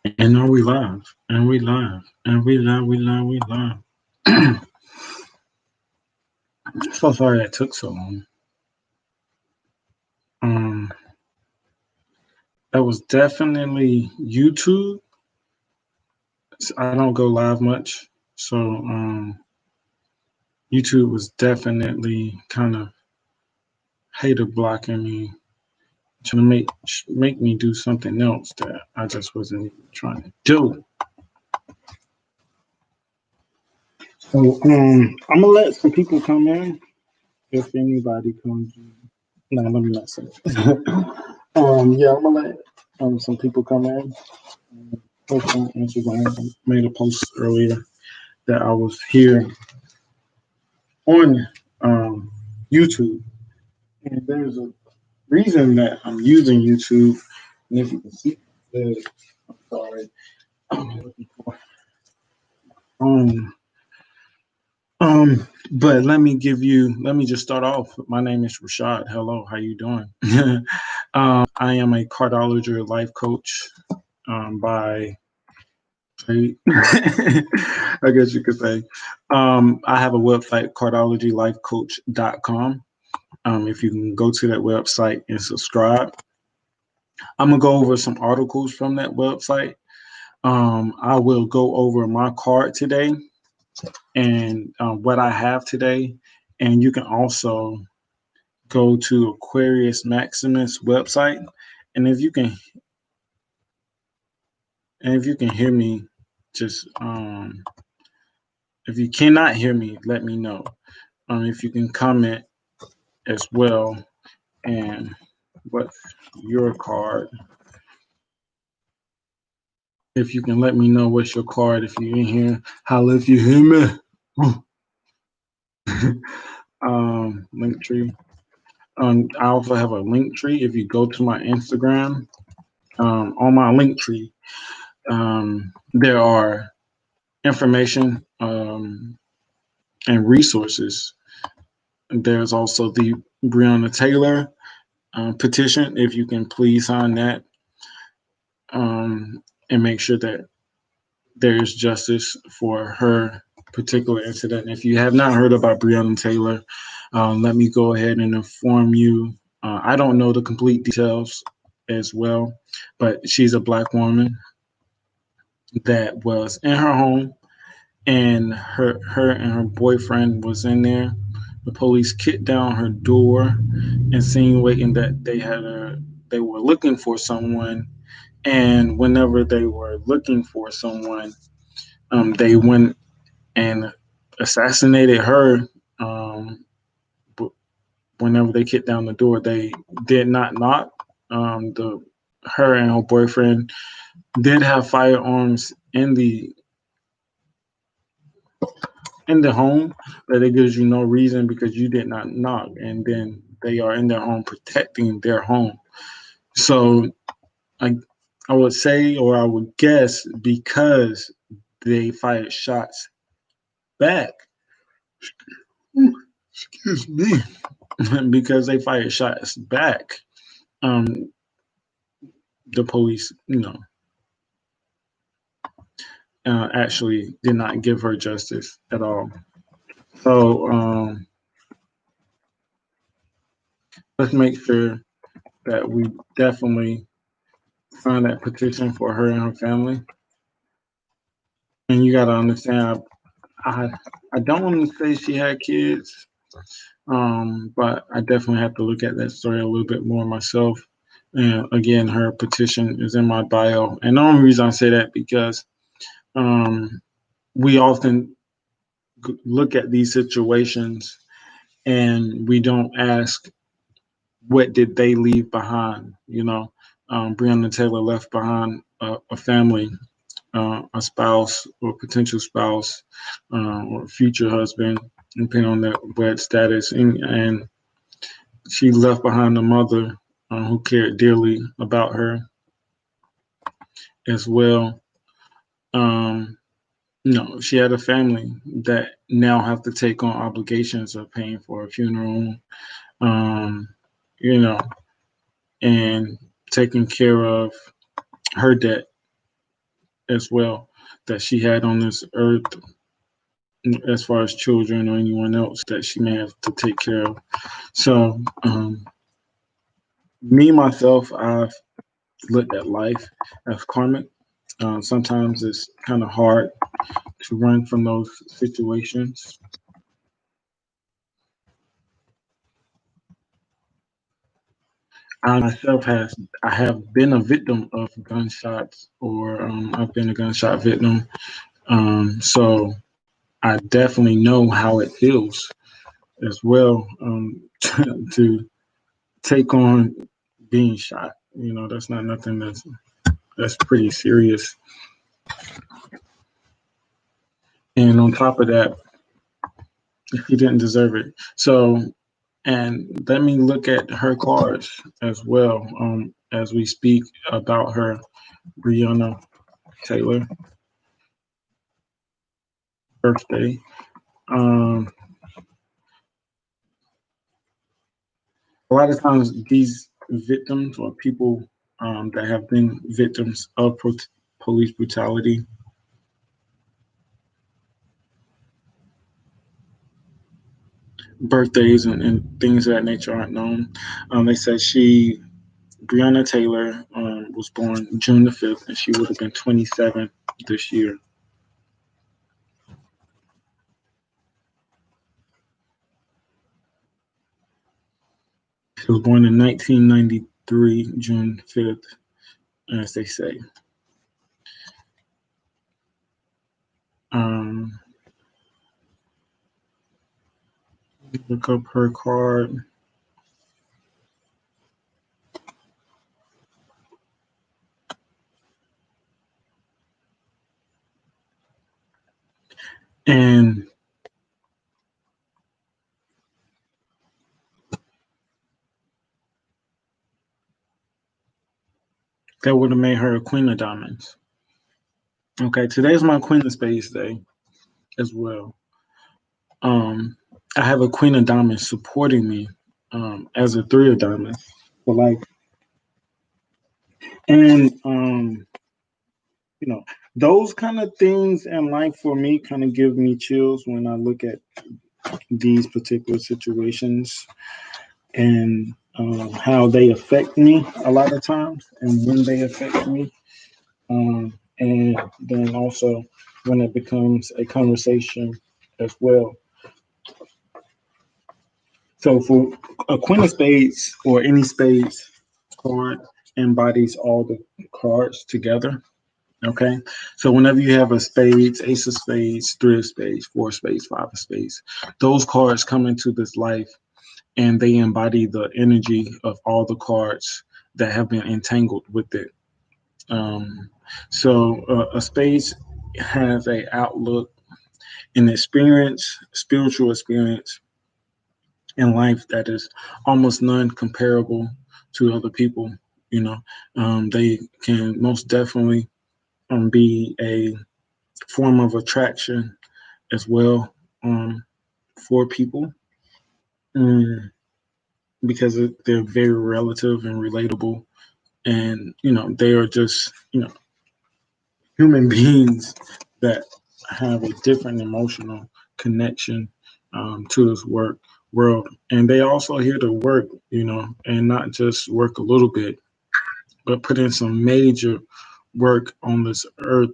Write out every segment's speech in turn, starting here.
And now we live, and we live, and we live, we live. So sorry that took so long. Um, that was definitely YouTube. I don't go live much, so YouTube was definitely kind of hater blocking me, trying to make me do something else that I just wasn't even trying to do. So I'm gonna let some people come in if anybody comes in. No, let me not say it. Yeah, I'm gonna let some people come in. Post on Instagram. I made a post earlier that I was here on YouTube, and there's a reason that I'm using YouTube. And if you can see, I'm sorry, I'm looking for um but let me just start off. My name is Rashad. Hello, how you doing? I am a cardology life coach by trade. I guess you could say. I have a website, cardologylifecoach.com. If you can go to that website and subscribe, I'm gonna go over some articles from that website. I will go over my card today and what I have today, and you can also go to Aquarius Maximus website, and if you can hear me, just if you cannot hear me, let me know. If you can comment as well, and what's your card? If you can let me know what's your card, if you're in here, holla if you hear me. Link tree. I also have a link tree. If you go to my Instagram, on my link tree, there are information and resources. There's also the Breonna Taylor petition. If you can please sign that and make sure that there is justice for her particular incident. If you have not heard about Breonna Taylor, let me go ahead and inform you. I don't know the complete details as well, but she's a Black woman that was in her home, and her and her boyfriend was in there. The police kicked down her door, insinuating that they were looking for someone. And whenever they were looking for someone, they went and assassinated her. But whenever they kicked down the door, they did not knock. The Her and her boyfriend did have firearms in the home, but it gives you no reason because you did not knock, and then they are in their home protecting their home. So I I would say, or I would guess, because they fired shots back. Excuse me. Because they fired shots back, um, the police, actually did not give her justice at all. So let's make sure that we definitely sign that petition for her and her family. And you got to understand, I I don't want to say she had kids, but I definitely have to look at that story a little bit more myself. And again, her petition is in my bio. And the only reason I say that because um, we often look at these situations and we don't ask what did they leave behind. Breonna Taylor left behind a family, a spouse or potential spouse, or future husband, depending on their wed status, and she left behind a mother who cared dearly about her as well. Um, she had a family that now have to take on obligations of paying for a funeral, um, you know, and taking care of her debt as well that she had on this earth, as far as children or anyone else that she may have to take care of. So, me myself, I've looked at life as karmic. Sometimes it's kind of hard to run from those situations. I myself I have been a victim of gunshots, or I've been a gunshot victim. So I definitely know how it feels as well, to take on being shot. You know, that's not nothing that's pretty serious. And on top of that, he didn't deserve it. So, and let me look at her cards as well, as we speak about her, Breonna Taylor birthday. Um, a lot of times, these victims or people that have been victims of police brutality, birthdays and things of that nature aren't known. They said Breonna Taylor, was born June the 5th, and she would have been 27 this year. She was born in 1993, June 5th, as they say. Um, Look up her card. And that would have made her a Queen of Diamonds. Okay, today's my Queen of Spades day as well. Um, I have a Queen of Diamonds supporting me, as a Three of Diamonds for life. And you know, those kind of things in life for me kind of give me chills when I look at these particular situations, and how they affect me a lot of times and when they affect me. And then also when it becomes a conversation as well. So for a Queen of Spades or any Spades card embodies all the cards together. Okay. So whenever you have a spades, ace of spades, three of spades, four of spades, five of spades, those cards come into this life and they embody the energy of all the cards that have been entangled with it. Um, a spades has a outlook, an experience, spiritual experience in life that is almost non-comparable to other people. You know, they can most definitely be a form of attraction as well, for people, um, because they're very relative and relatable, and they are just human beings that have a different emotional connection, to this world, and they also here to work, and not just work a little bit, but put in some major work on this earth.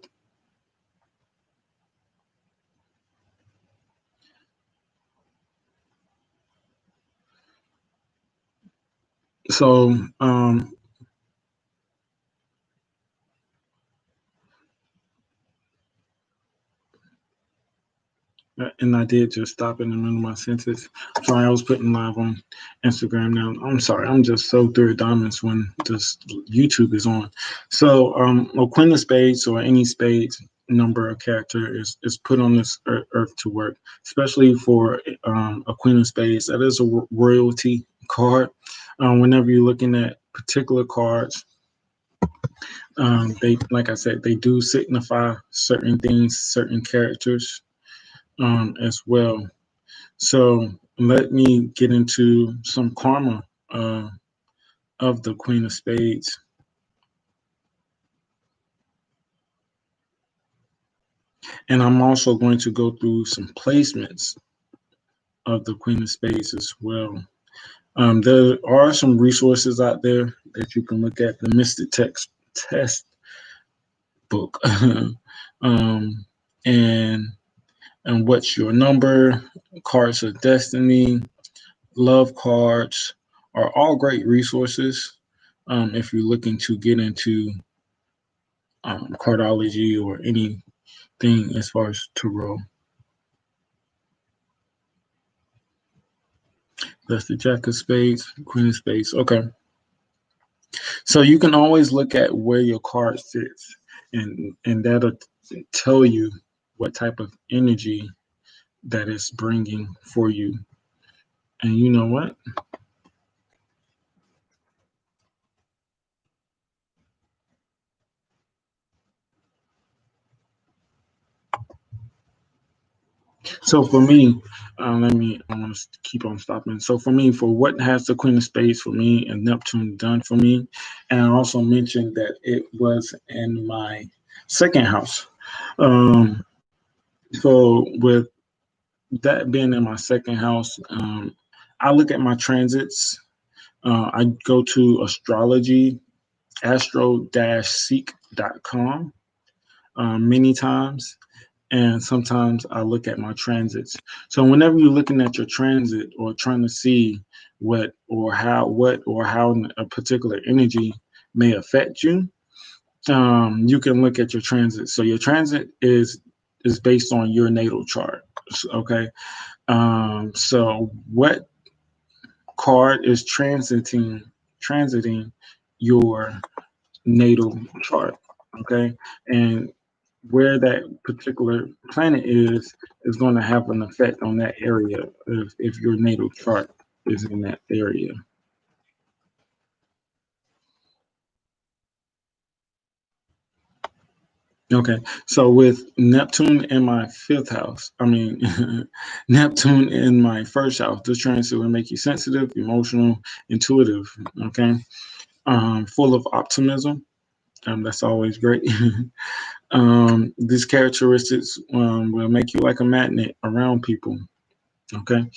So, and I did just stop in the middle of my sentence. Sorry, I was putting live on Instagram now. I'm sorry, I'm just so through diamonds when this YouTube is on. So, a Queen of Spades or any spades number or character is put on this earth to work, especially for a Queen of Spades. That is a royalty card. Whenever you're looking at particular cards, they, like I said, they do signify certain things, certain characters, as well. So let me get into some karma, of the Queen of Spades. And I'm also going to go through some placements of the Queen of Spades as well. There are some resources out there that you can look at. The Mystic Text Test book, um, and what's your number, cards of destiny, love cards are all great resources if you're looking to get into cardology or anything as far as tarot. That's the Jack of Spades, Queen of Spades. Okay. So you can always look at where your card sits, and that'll tell you what type of energy that it's bringing for you. And you know what? So for me, I want to keep on stopping. So for me, for what has the Queen of Spades for me and Neptune done for me, and I also mentioned that it was in my second house. Um, so with that being in my second house, I look at my transits. I go to astrology, astro-seek.com many times, and sometimes I look at my transits. So whenever you're looking at your transit or trying to see what or how a particular energy may affect you, you can look at your transit. So your transit is based on your natal chart. Okay. So what card is transiting your natal chart? Okay. And where that particular planet is going to have an effect on that area if your natal chart is in that area. Okay, so with Neptune in my fifth house, Neptune in my first house, this transit will make you sensitive, emotional, intuitive. Okay, full of optimism. That's always great. These characteristics will make you like a magnet around people. Okay,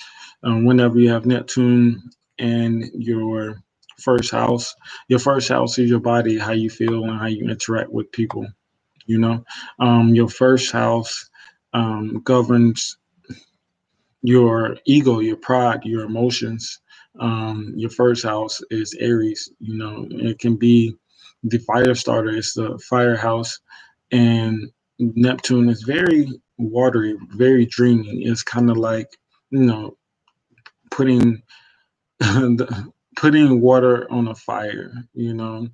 whenever you have Neptune in your first house is your body, how you feel, and how you interact with people. You know, your first house governs your ego, your pride, your emotions. Your first house is Aries. You know, it can be the fire starter. It's the fire house, and Neptune is very watery, very dreamy. It's kind of like, you know, putting putting water on a fire. You know,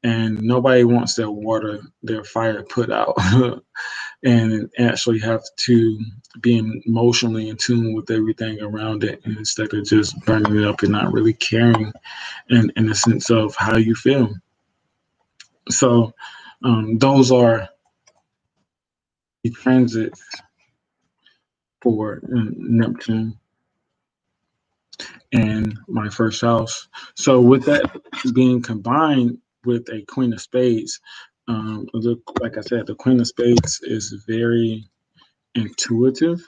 and nobody wants their fire put out. And actually have to be emotionally in tune with everything around it instead of just burning it up and not really caring in the sense of how you feel. So those are the transits for Neptune and my first house. So with that being combined with a Queen of Spades, like I said, the Queen of Spades is very intuitive.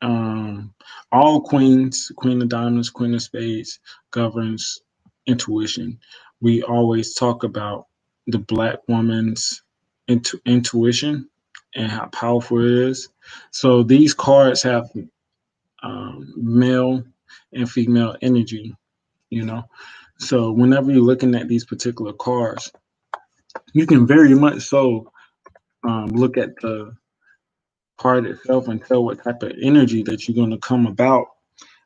Um, all queens, Queen of Diamonds, Queen of Spades, governs intuition. We always talk about the Black woman's intuition and how powerful it is. So these cards have male and female energy, you know. So whenever you're looking at these particular cards, you can very much so look at the card itself and tell what type of energy that you're going to come about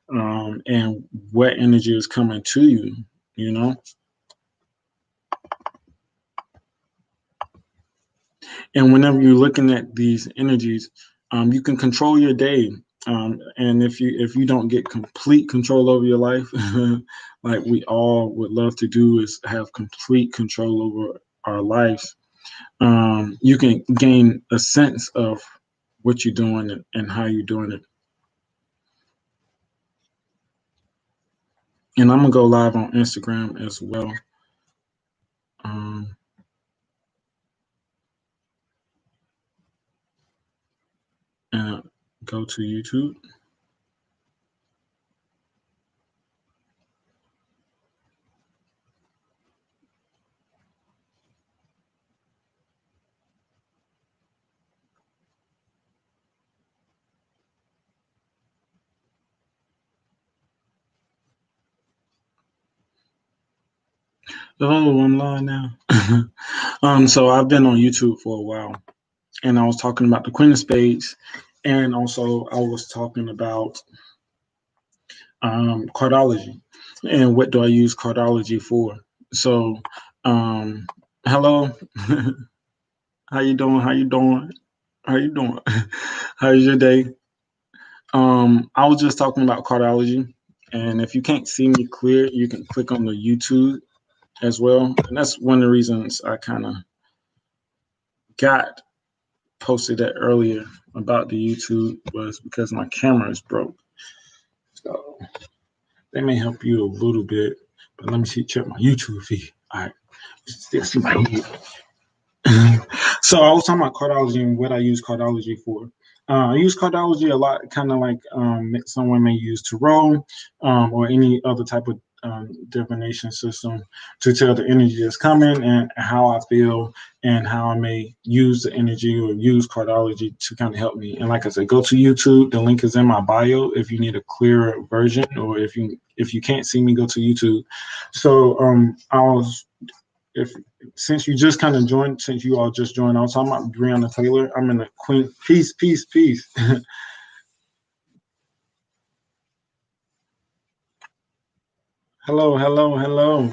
and what energy is coming to you, you know. And whenever you're looking at these energies, you can control your day. And if you don't get complete control over your life, like we all would love to do, is have complete control over our lives. You can gain a sense of what you're doing and how you're doing it. And I'm gonna go live on Instagram as well. Um, and go to YouTube. Oh, I'm live now. So I've been on YouTube for a while, and I was talking about the Queen of Spades, and also I was talking about cardology and what do I use cardology for. So, hello, how you doing? How you doing? How you doing? How's your day? I was just talking about cardology, and if you can't see me clear, you can click on the YouTube as well, and that's one of the reasons I kind of got posted that earlier about the YouTube was because my camera is broke. So they may help you a little bit, but let me check my YouTube feed. All right, still see my head. So I was talking about cardology and what I use cardology for. I use cardology a lot, kind of like someone may use tarot or any other type of divination system to tell the energy that's coming and how I feel and how I may use the energy or use cardology to kind of help me. And like I said, go to YouTube. The link is in my bio if you need a clearer version, or if you can't see me, go to YouTube. So I was if since you just kind of joined, since you all just joined, I was talking about Breonna Taylor. I'm in the Queen. Peace, peace, peace. Hello, hello, hello.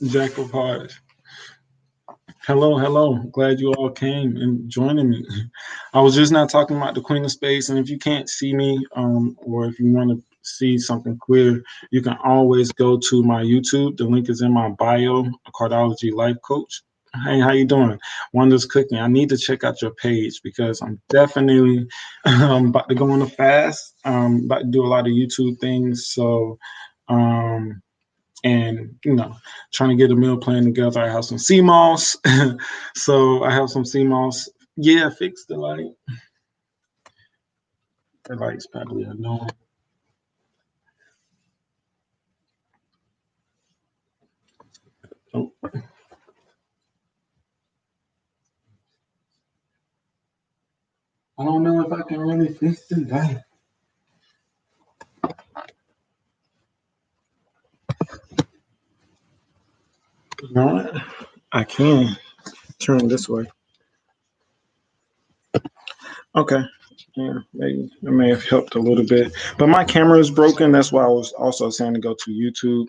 Jack of Hearts. Hello, hello. Glad you all came and joining me. I was just not talking about the Queen of Spades, and if you can't see me, or if you want to see something clear, you can always go to my YouTube. The link is in my bio, a Cardology Life Coach. Hey, how you doing? Wonders Cooking. I need to check out your page because I'm definitely about to go on a fast. About to do a lot of YouTube things, so um, and trying to get a meal plan together. I have some sea moss. So I have some sea moss. Yeah, fix the light. The light's probably annoying. Oh, I don't know if I can really fix the light. You know what? I can turn this way. Okay. Yeah, maybe it may have helped a little bit. But my camera is broken. That's why I was also saying to go to YouTube.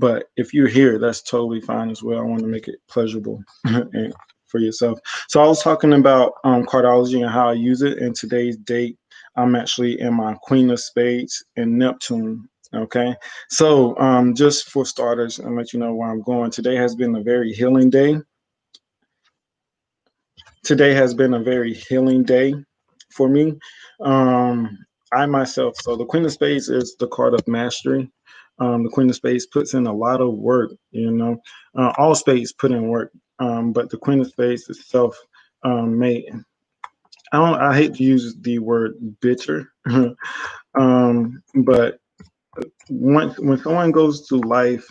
But if you're here, that's totally fine as well. I want to make it pleasurable and for yourself. So I was talking about cardology and how I use it. And today's date, I'm actually in my Queen of Spades and Neptune. Okay. So just for starters, and let you know where I'm going. Today has been a very healing day. Today has been a very healing day for me. Um, I myself, so the Queen of Spades is the card of mastery. The Queen of Spades puts in a lot of work, all spades put in work, but the Queen of Spades itself may, I hate to use the word bitter, but when someone goes through life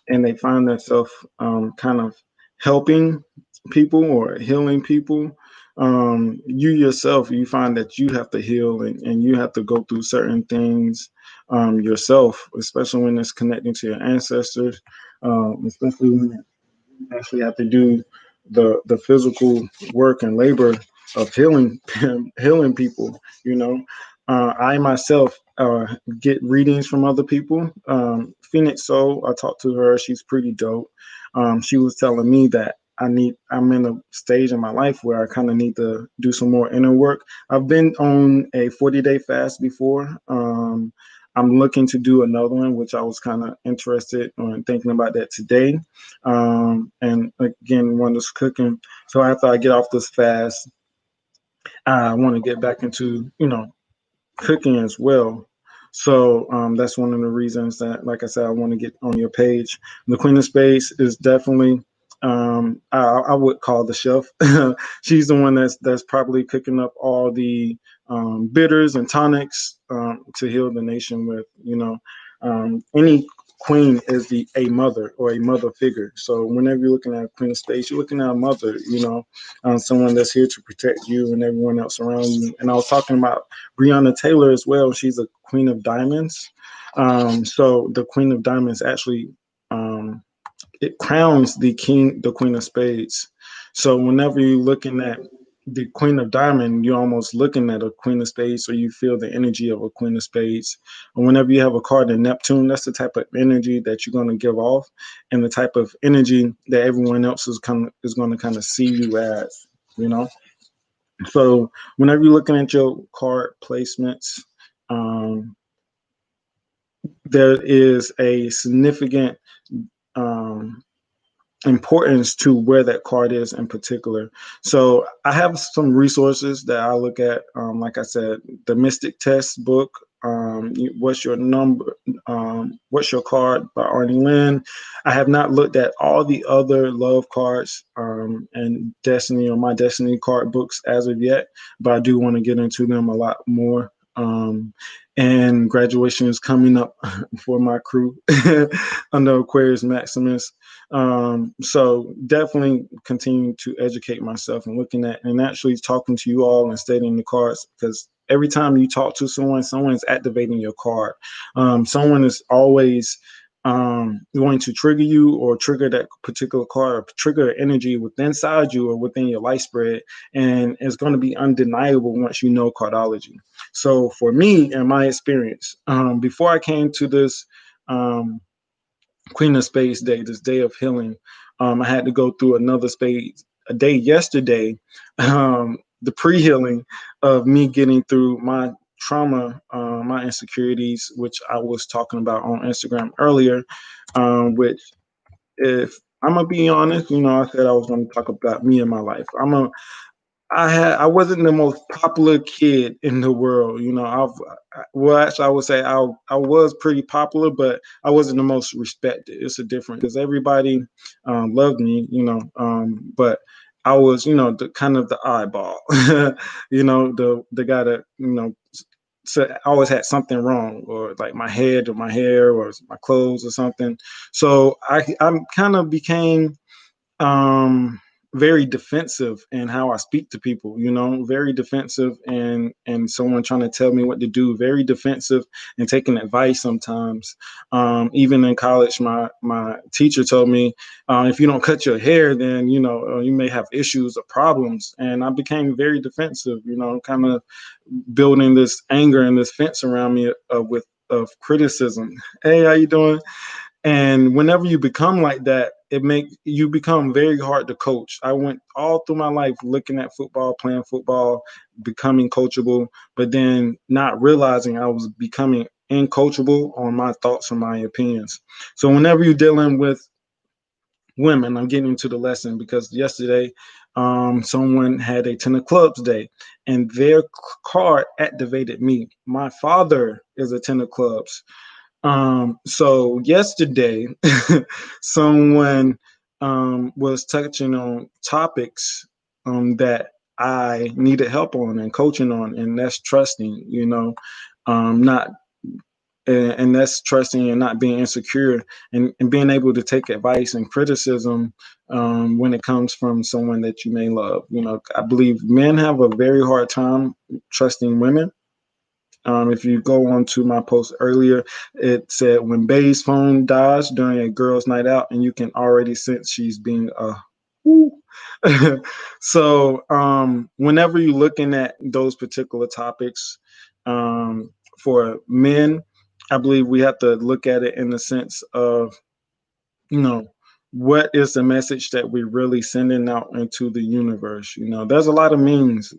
and they find themselves kind of helping people or healing people, you yourself, you find that you have to heal and you have to go through certain things yourself, especially when it's connecting to your ancestors, especially when you actually have to do the physical work and labor of healing healing people. I myself get readings from other people. Phoenix Soul, I talked to her. She's pretty dope. She was telling me that I'm in a stage in my life where I kind of need to do some more inner work. I've been on a 40-day fast before. I'm looking to do another one, which I was kind of interested in thinking about that today. And again, one is cooking. So after I get off this fast, I want to get back into, cooking as well. So that's one of the reasons that, like I said, I want to get on your page. The Queen of Spades is definitely I would call the chef. She's the one that's probably cooking up all the bitters and tonics to heal the nation with. Any queen is a mother or a mother figure. So whenever you're looking at a queen of spades, you're looking at a mother. Someone that's here to protect you and everyone else around you. And I was talking about Breonna Taylor as well. She's a queen of diamonds. So the queen of diamonds actually it crowns the queen of spades. So whenever you're looking at the queen of diamond, you're almost looking at a queen of spades, so you feel the energy of a queen of spades. And whenever you have a card in Neptune, that's the type of energy that you're going to give off, and the type of energy that everyone else is going to kind of see you as. So whenever you're looking at your card placements, there is a significant importance to where that card is in particular. So I have some resources that I look at. Like I said, the Mystic Test book, What's Your Number, What's Your Card by Arnie Lynn. I have not looked at all the other love cards and Destiny or My Destiny card books as of yet, but I do want to get into them a lot more. And graduation is coming up for my crew under Aquarius Maximus. So definitely continue to educate myself and looking at and actually talking to you all and studying the cards, because every time you talk to someone's activating your card. Someone is always going to trigger you or trigger that particular card or trigger energy within inside you or within your life spread, and it's going to be undeniable once you know cardology. So for me and my experience, before I came to this Queen of Spades day, this day of healing, I had to go through another a day yesterday, the pre-healing of me getting through my trauma, my insecurities, which I was talking about on Instagram earlier, which, if I'm gonna be honest, I said I was gonna talk about me and my life. I wasn't the most popular kid in the world. Actually, I would say I was pretty popular, but I wasn't the most respected. It's a difference because everybody loved me, but I was, the kind of the eyeball, the guy that, so I always had something wrong, or like my head or my hair or my clothes or something. So I'm kind of became very defensive in how I speak to people, very defensive, and someone trying to tell me what to do, very defensive and taking advice sometimes. Even in college, my teacher told me, if you don't cut your hair, then you may have issues or problems. And I became very defensive, kind of building this anger and this fence around me of criticism. Hey, how you doing? And whenever you become like that, you become very hard to coach. I went all through my life looking at football, playing football, becoming coachable, but then not realizing I was becoming incoachable on my thoughts and my opinions. So whenever you're dealing with women, I'm getting into the lesson because yesterday someone had a 10 of clubs day and their card activated me. My father is a 10 of clubs. So yesterday, someone was touching on topics that I needed help on and coaching on, and that's trusting, not and that's trusting and not being insecure, and being able to take advice and criticism when it comes from someone that you may love. I believe men have a very hard time trusting women. If you go on to my post earlier, it said when Bay's phone dies during a girl's night out, and you can already sense she's being woo. So whenever you're looking at those particular topics, for men, I believe we have to look at it in the sense of, what is the message that we're really sending out into the universe? There's a lot of memes,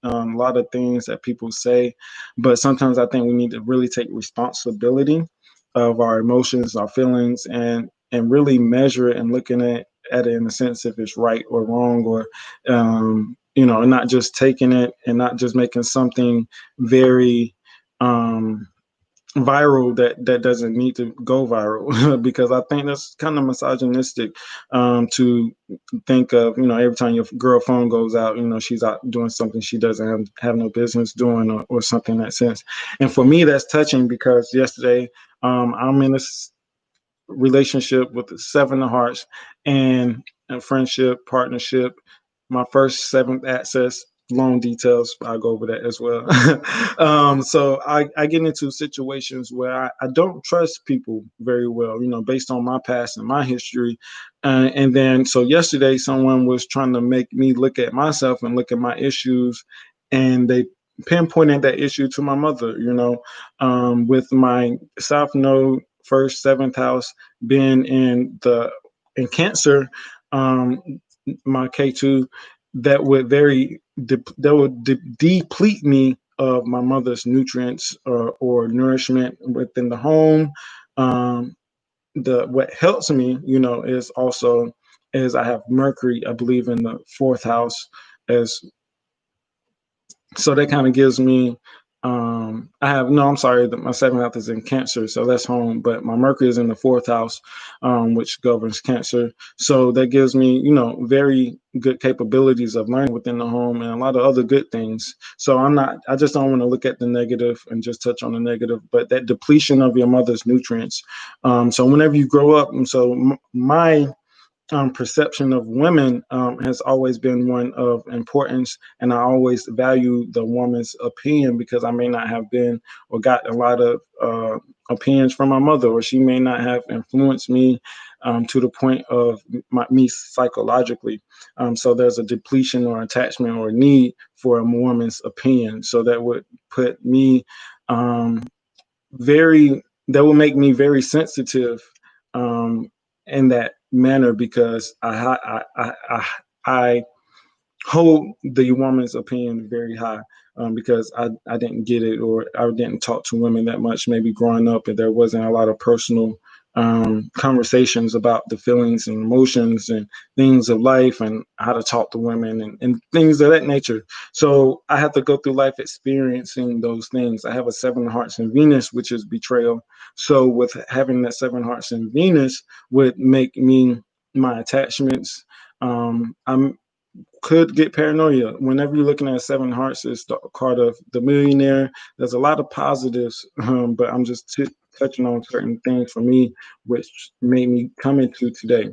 a lot of things that people say, but sometimes I think we need to really take responsibility of our emotions, our feelings, and really measure it and looking at it in the sense if it's right or wrong, or and not just taking it and not just making something very viral that doesn't need to go viral because I think that's kind of misogynistic to think of, every time your girl phone goes out, she's out doing something she doesn't have no business doing, or something in that sense. And for me, that's touching because yesterday I'm in a relationship with the seven of hearts and a friendship, partnership, my first seventh access loan details. I'll go over that as well. So I get into situations where I don't trust people very well, based on my past and my history. And then, so yesterday, someone was trying to make me look at myself and look at my issues, and they pinpointed that issue to my mother, with my South Node, first, seventh house being in Cancer, my K2, that would deplete me of my mother's nutrients or nourishment within the home. What helps me, is also is I have Mercury, I believe, in the fourth house, as so that kind of gives me I'm sorry, that my seventh house is in Cancer, so that's home, but my Mercury is in the fourth house, which governs Cancer. So that gives me, very good capabilities of learning within the home and a lot of other good things. So I just don't want to look at the negative and just touch on the negative, but that depletion of your mother's nutrients. So whenever you grow up, and so my perception of women has always been one of importance, and I always value the woman's opinion because I may not have been or got a lot of opinions from my mother, or she may not have influenced me to the point of me psychologically. So there's a depletion or attachment or need for a woman's opinion. So that would put me that will make me very sensitive in that manner, because I hold the woman's opinion very high, because I didn't get it, or I didn't talk to women that much, maybe growing up, and there wasn't a lot of personal conversations about the feelings and emotions and things of life and how to talk to women and things of that nature. So I have to go through life experiencing those things. I have a seven of hearts in Venus, which is betrayal. So with having that seven hearts in Venus would make me, my attachments, I could get paranoia. Whenever you're looking at seven hearts, it's the card of the millionaire. There's a lot of positives, but I'm just touching on certain things for me, which made me come into today.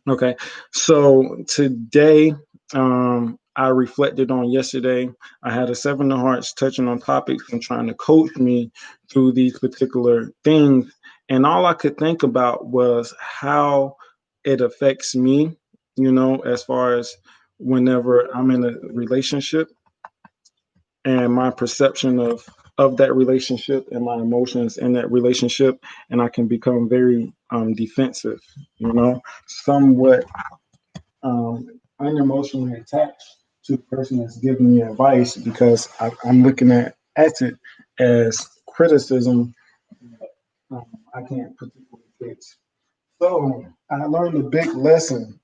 Okay, so today, I reflected on yesterday. I had a seven of hearts touching on topics and trying to coach me through these particular things. And all I could think about was how it affects me, as far as whenever I'm in a relationship and my perception of that relationship and my emotions in that relationship, and I can become very defensive, somewhat unemotionally attached to the person that's giving me advice, because I'm looking at it as criticism that I can't particularly fix. So I learned a big lesson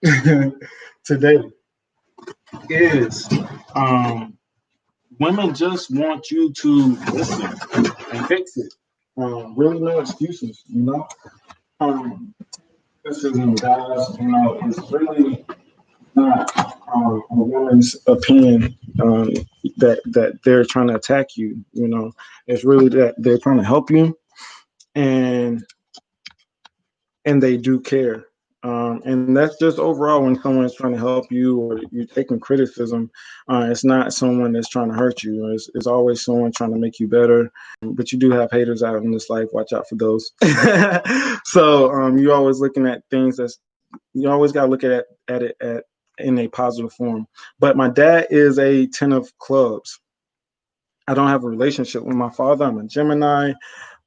today is women just want you to listen and fix it. Really no excuses, criticism, guys, it's really not a woman's opinion that they're trying to attack you. It's really that they're trying to help you, and they do care. And that's just overall when someone's trying to help you or you're taking criticism. It's not someone that's trying to hurt you. It's always someone trying to make you better. But you do have haters out in this life. Watch out for those. So you're always looking at things you always got to look at it in a positive form. But my dad is a 10 of clubs. I don't have a relationship with my father. I'm a Gemini.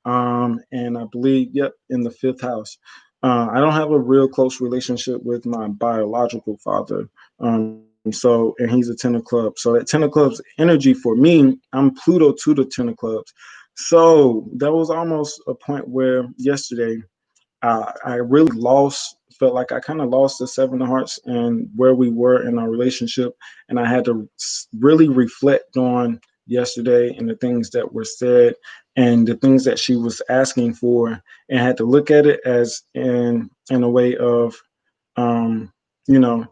And I believe, in the fifth house. I don't have a real close relationship with my biological father. And he's a 10 of clubs. So that 10 of clubs energy for me, I'm Pluto to the 10 of clubs. So that was almost a point where yesterday I really felt like I kind of lost the seven of hearts and where we were in our relationship. And I had to really reflect on yesterday and the things that were said and the things that she was asking for, and had to look at it as in a way of, you know,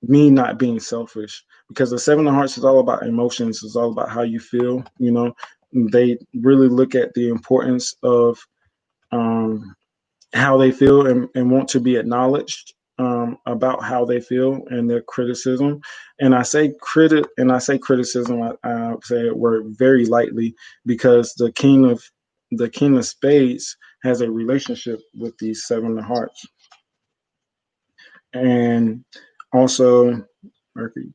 me not being selfish, because the Seven of Hearts is all about emotions. It's all about how you feel. You know, they really look at the importance of um, how they feel, and want to be acknowledged about how they feel and their criticism. And I say criticism. I say it word very lightly, because the King of Spades has a relationship with these Seven of Hearts, and also Mercury.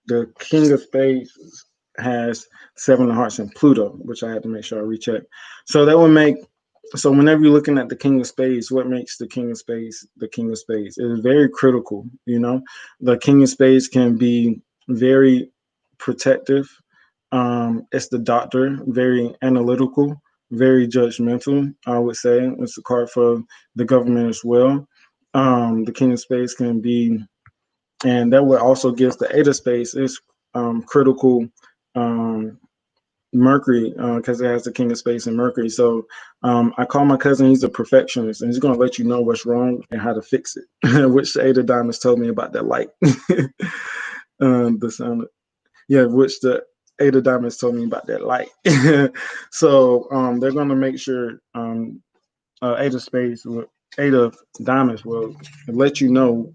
The King of Spades has Seven of Hearts and Pluto, which I had to make sure I recheck. So that would make, so whenever you're looking at the King of Spades, what makes the King of Spades the King of Spades? It is very critical. You know, the King of Spades can be very protective. It's the Doctor, very analytical, very judgmental. I would say it's a card for the government as well. The King of Spades can be, and that would also give the Eight of Spades is critical. Um, Mercury, because it has the King of Spades and Mercury. So I call my cousin, he's a perfectionist, and he's going to let you know what's wrong and how to fix it, which the Eight of Diamonds told me about that light. The sound, yeah, which the Eight of Diamonds told me about that light. So they're going to make sure Eight of Spades, Eight of Diamonds will let you know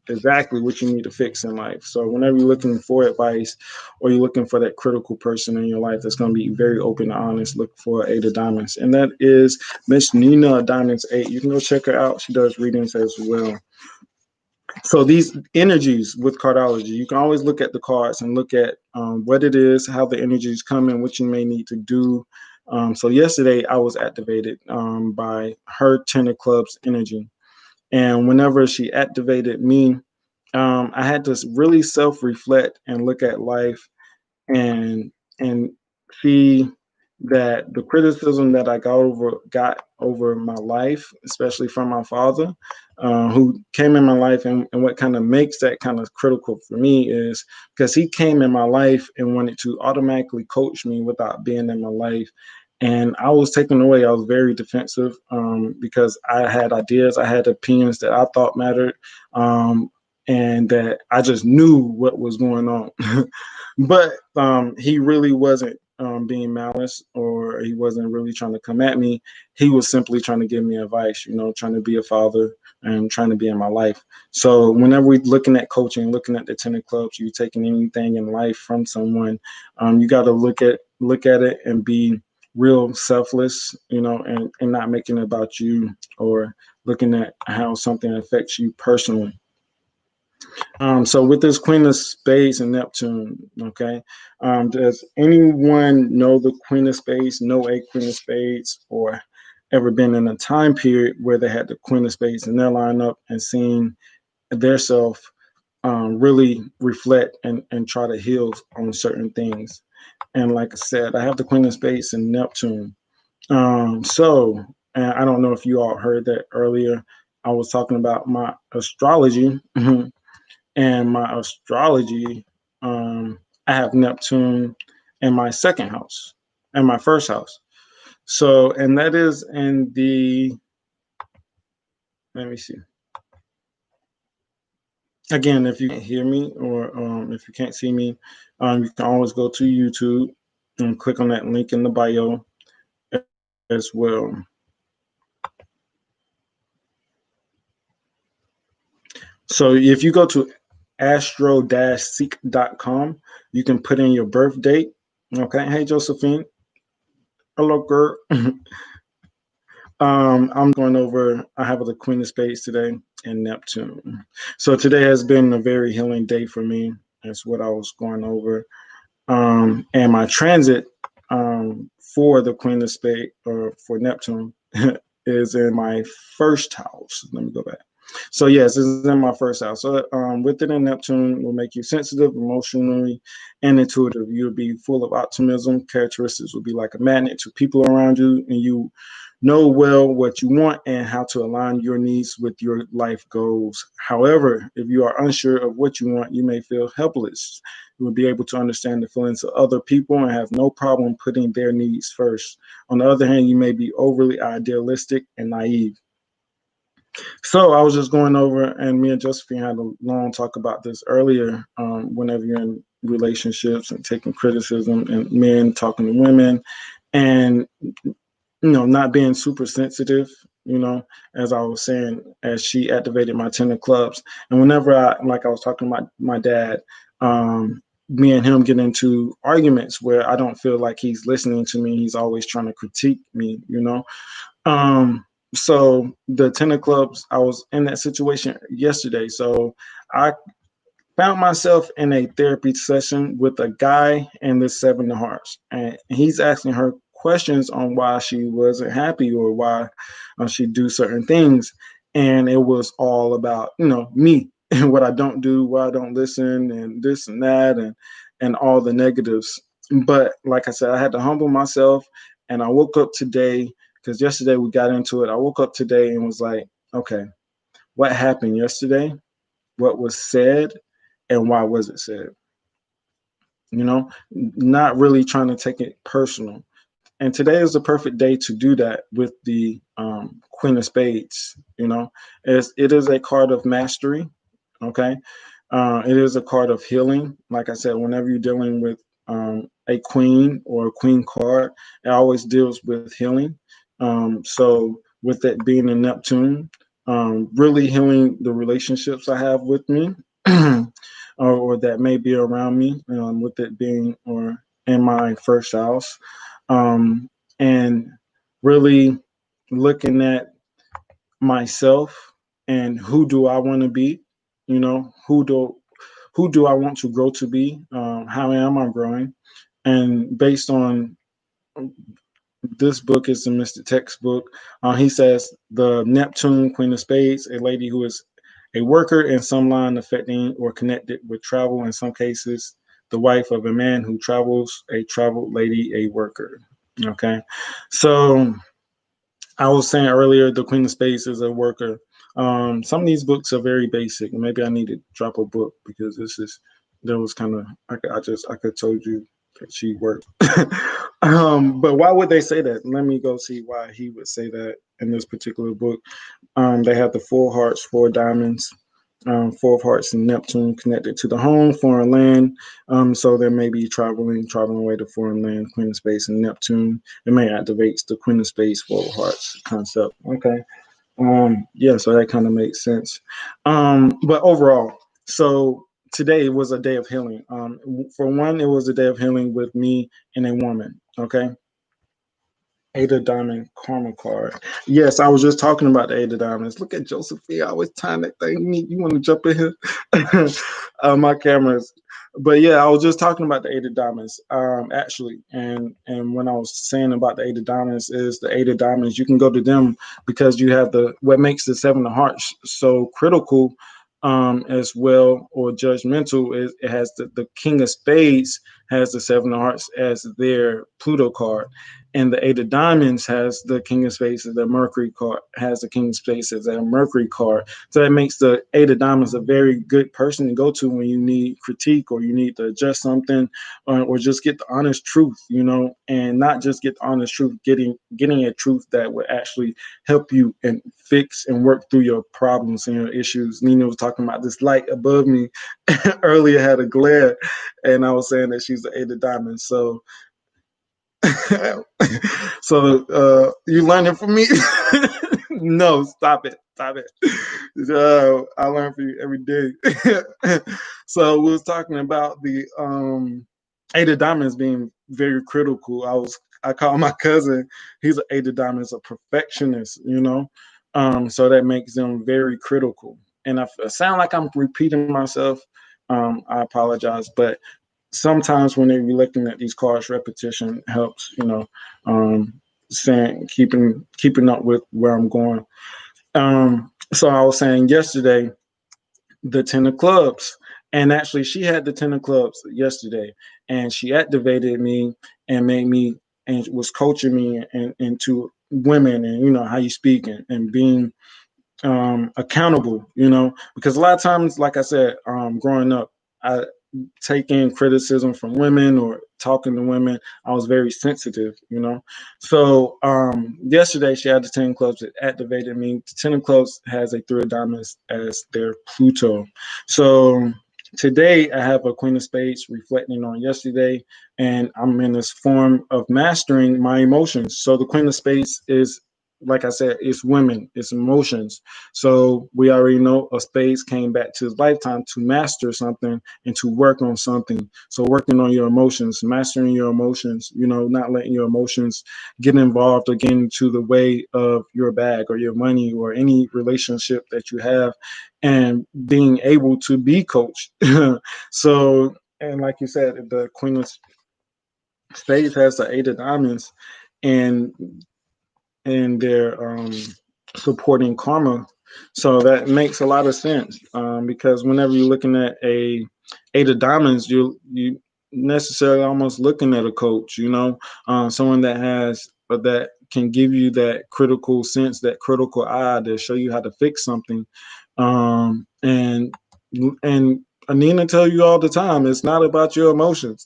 exactly what you need to fix in life. So whenever you're looking for advice, or you're looking for that critical person in your life that's going to be very open and honest, look for Eight of Diamonds, and that is Miss Nina Diamonds 8. You can go check her out. She does readings as well. So these energies with cardology, you can always look at the cards and look at what it is, how the energies come in, what you may need to do. So yesterday I was activated by her Ten of Clubs energy. And whenever she activated me, I had to really self-reflect and look at life, and and see that the criticism that I got over my life, especially from my father, who came in my life, and what kind of makes that kind of critical for me is because he came in my life and wanted to automatically coach me without being in my life. And I was taken away. I was very defensive because I had ideas, I had opinions that I thought mattered, and that I just knew what was going on. But he really wasn't being malice, or he wasn't really trying to come at me. He was simply trying to give me advice, you know, trying to be a father and trying to be in my life. So whenever we're looking at coaching, looking at the Ten of Clubs, you taking anything in life from someone, you got to look at it and be real selfless, you know, and not making it about you, or looking at how something affects you personally. So with this Queen of Spades and Neptune, okay, does anyone know the Queen of Spades, know a Queen of Spades, or ever been in a time period where they had the Queen of Spades in their lineup and seen their self really reflect and try to heal on certain things? And like I said, I have the Queen of Spades and Neptune. And I don't know if you all heard that earlier. I was talking about my astrology. And my astrology, I have Neptune in my second house and my first house. So, and that is in the, let me see. Again, if you can't hear me, or if you can't see me, you can always go to YouTube and click on that link in the bio as well. So if you go to astro-seek.com, you can put in your birth date. Okay. Hey, Josephine. Hello, girl. I'm going over, I have the Queen of Spades today and Neptune. So today has been a very healing day for me. That's what I was going over. And my transit for the Queen of Spades, or for Neptune, is in my first house. Let me go back. So yes, this is in my first house. So with it in Neptune will make you sensitive, emotionally, and intuitive. You'll be full of optimism. Characteristics will be like a magnet to people around you, and you know well what you want and how to align your needs with your life goals. However, if you are unsure of what you want, you may feel helpless. You will be able to understand the feelings of other people and have no problem putting their needs first. On the other hand, you may be overly idealistic and naive. So I was just going over, and me and Josephine had a long talk about this earlier. Whenever you're in relationships and taking criticism, and men talking to women, and not being super sensitive, as I was saying, as she activated my 10 of clubs. And whenever like I was talking about my dad, me and him get into arguments where I don't feel like he's listening to me. He's always trying to critique me. So the 10 of clubs, I was in that situation yesterday. So I found myself in a therapy session with a guy and this 7 of hearts, and he's asking her questions on why she wasn't happy or why she do certain things, and it was all about me and what I don't do, why I don't listen, and this and that, and all the negatives. But like I said, I had to humble myself, and I woke up today because yesterday we got into it. I woke up today and was like, okay, what happened yesterday? What was said? And why was it said? Not really trying to take it personal. And today is the perfect day to do that with the Queen of Spades. It is a card of mastery. Okay. It is a card of healing. Like I said, whenever you're dealing with a queen or a queen card, it always deals with healing. So with it being a Neptune, really healing the relationships I have with me or that may be around me, with it being or in my first house, and really looking at myself and who do I want to be, who do I want to grow to be, how am I growing, and based on this book is the Mr. Textbook. He says the Neptune, Queen of Spades, a lady who is a worker in some line affecting or connected with travel. In some cases, the wife of a man who travels, a traveled lady, a worker. Okay. So I was saying earlier, the Queen of Spades is a worker. Some of these books are very basic. Maybe I need to drop a book because that was kind of, I could told you that she worked. But why would they say that? Let me go see why he would say that in this particular book. They have the 4 hearts, 4 diamonds, 4 of hearts and Neptune connected to the home, foreign land. So there may be traveling away to foreign land, Queen of Spades and Neptune. It may activate the Queen of Spades, 4 of hearts concept. Okay. Yeah, so that kind of makes sense. But overall, so today was a day of healing. For one, it was a day of healing with me and a woman. Okay. 8 of Diamond Karma card. Yes, I was just talking about the 8 of Diamonds. Look at Josephine. I always time that thing. You want to jump in here? My cameras. But yeah, I was just talking about the 8 of Diamonds, actually. And when I was saying about the 8 of Diamonds is the 8 of Diamonds, you can go to them because you have what makes the 7 of Hearts so critical, as well, or judgmental, is it has the King of Spades has the 7 of Hearts as their Pluto card, and the 8 of Diamonds has the King of Spades as their Mercury card, has the King of Spades as their Mercury card. So that makes the 8 of Diamonds a very good person to go to when you need critique or you need to adjust something, or just get the honest truth, and not just get the honest truth, getting a truth that would actually help you and fix and work through your problems and your issues. Nina was talking about this light above me earlier had a glare, and I was saying that she's the 8 of Diamonds. So so you learning from me? No, stop it. I learn from you every day. So we was talking about the 8 of Diamonds being very critical. I call my cousin, he's an 8 of Diamonds, a perfectionist, so that makes them very critical. And I sound like I'm repeating myself. I apologize, but sometimes when they're looking at these cards, repetition helps, saying keeping up with where I'm going. So I was saying yesterday, the 10 of Clubs, and actually she had the 10 of Clubs yesterday, and she activated me and made me and was coaching me into women, and how you speak, and being accountable, because a lot of times, like I said, growing up, I taking criticism from women or talking to women, I was very sensitive. So yesterday she had the 10 clubs that activated me. The 10 of clubs has a 3 of diamonds as their Pluto. So today I have a Queen of Spades reflecting on yesterday, and I'm in this form of mastering my emotions. So the Queen of Spades is, like I said, it's women, it's emotions. So we already know a Spades came back to his lifetime to master something and to work on something. So working on your emotions, mastering your emotions, not letting your emotions get involved or get into the way of your bag or your money or any relationship that you have, and being able to be coached. So, and like you said, the Queen of Spades has the 8 of diamonds, and they're supporting karma. So that makes a lot of sense, because whenever you're looking at a 8 of diamonds, you necessarily almost looking at a coach, someone that has that can give you that critical sense, that critical eye to show you how to fix something. And Anina tell you all the time, it's not about your emotions.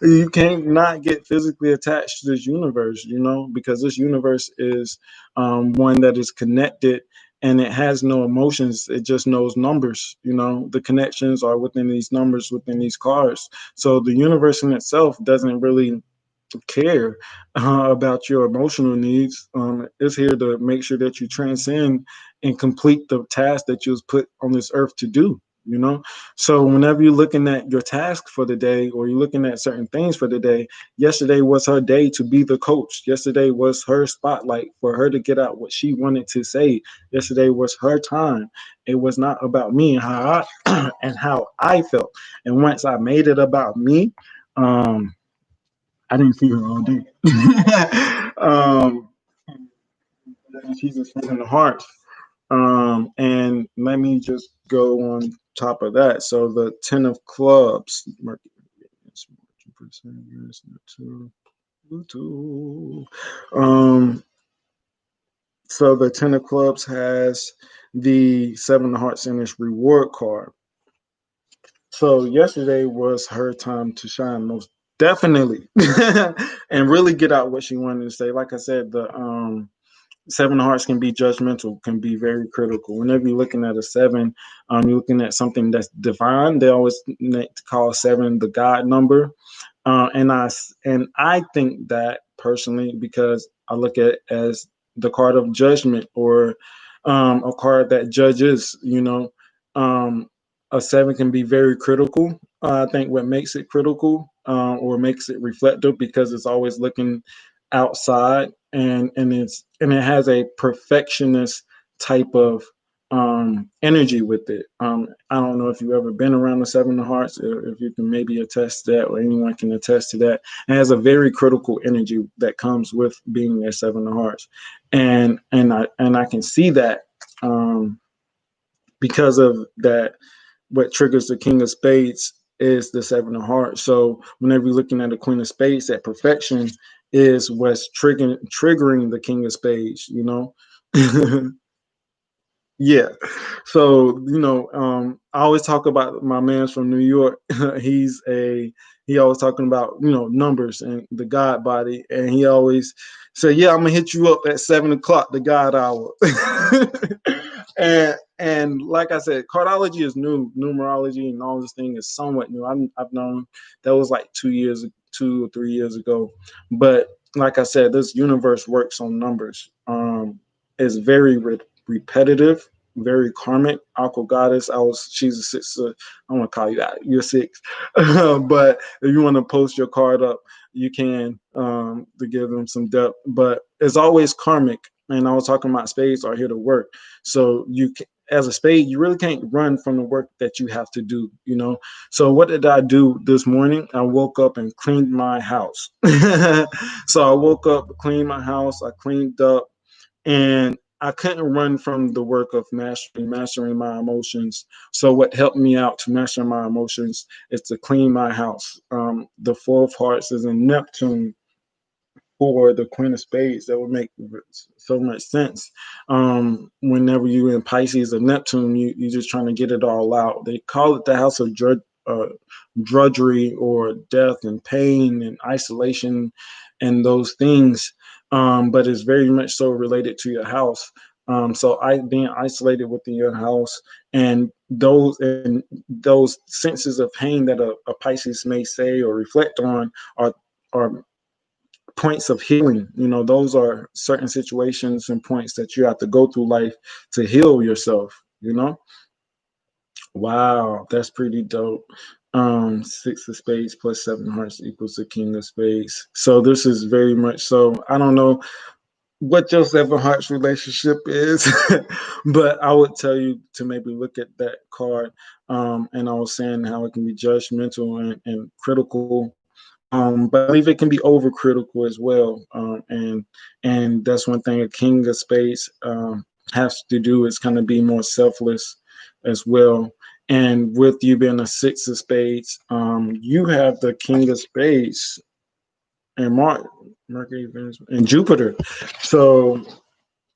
You can't not get physically attached to this universe, because this universe is one that is connected, and it has no emotions. It just knows numbers. The connections are within these numbers, within these cards. So the universe in itself doesn't really care about your emotional needs. It's here to make sure that you transcend and complete the task that you was put on this earth to do. So whenever you're looking at your task for the day, or you're looking at certain things for the day, yesterday was her day to be the coach. Yesterday was her spotlight for her to get out what she wanted to say. Yesterday was her time. It was not about me and how I and how I felt. And once I made it about me, I didn't see her all day. She's a 7 of hearts. And let me just go on top of that. So the 10 of clubs. So the 10 of clubs has the 7 of hearts in its reward card. So yesterday was her time to shine, most definitely, and really get out what she wanted to say. Like I said, the 7 of hearts can be judgmental, can be very critical. Whenever you're looking at a 7, you're looking at something that's divine. They always call 7 the God number. And I think that personally, because I look at it as the card of judgment, or a card that judges. A 7 can be very critical. I think what makes it critical, or makes it reflective, because it's always looking outside, and it has a perfectionist type of energy with it. I don't know if you've ever been around the 7 of hearts, or if you can maybe attest to that, or anyone can attest to that. It has a very critical energy that comes with being a 7 of hearts, and I can see that, because of that. What triggers the King of Spades is the 7 of hearts. So whenever you're looking at a Queen of Spades, that perfection is what's triggering the King of Spades. Yeah. So, I always talk about my man's from New York. He always talking about, numbers and the God body. And he always say, yeah, I'm gonna hit you up at 7 o'clock, the God hour. And like I said, cardology is new. Numerology and all this thing is somewhat new. I've known that was like 2 or 3 years ago. But like I said, this universe works on numbers. It's very repetitive, very karmic. Aqua goddess. She's a 6. I want to call you that. You're 6. But if you want to post your card up, you can, to give them some depth. But it's always karmic. And I was talking about spades are here to work. So as a spade, you really can't run from the work that you have to do. So what did I do this morning? I woke up and cleaned my house. So I woke up, cleaned my house. I cleaned up. And I couldn't run from the work of mastering my emotions. So what helped me out to master my emotions is to clean my house. The 4 of hearts is in Neptune or the Queen of Spades. That would make so much sense. Whenever you're in Pisces or Neptune, you're just trying to get it all out. They call it the house of drudgery or death and pain and isolation and those things. But it's very much so related to your house. So being isolated within your house and those senses of pain that a Pisces may say or reflect on are points of healing. Those are certain situations and points that you have to go through life to heal yourself. Wow, that's pretty dope. Six of spades plus seven of hearts equals the king of spades. So this is very much so. I don't know what your seven hearts relationship is, but I would tell you to maybe look at that card. And I was saying how it can be judgmental and critical. But I believe it can be overcritical as well. And that's one thing a king of spades has to do is kind of be more selfless as well. And with you being a six of spades, you have the king of spades and Mercury, Venus, and Jupiter. So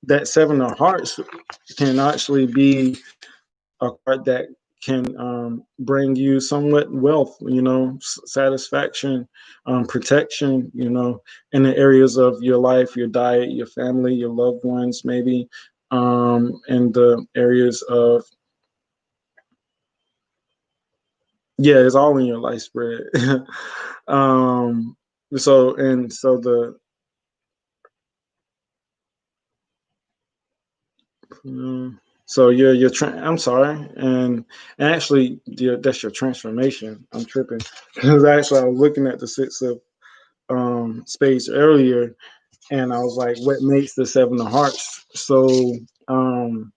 that seven of hearts can actually be a card that can bring you somewhat wealth, satisfaction, protection, in the areas of your life, your diet, your family, your loved ones, maybe, in the areas of, yeah, it's all in your life spread. um, so the, so I'm sorry, and actually, that's your transformation. I'm tripping because actually I was looking at the six of spades earlier, and I was like, what makes the seven of hearts um,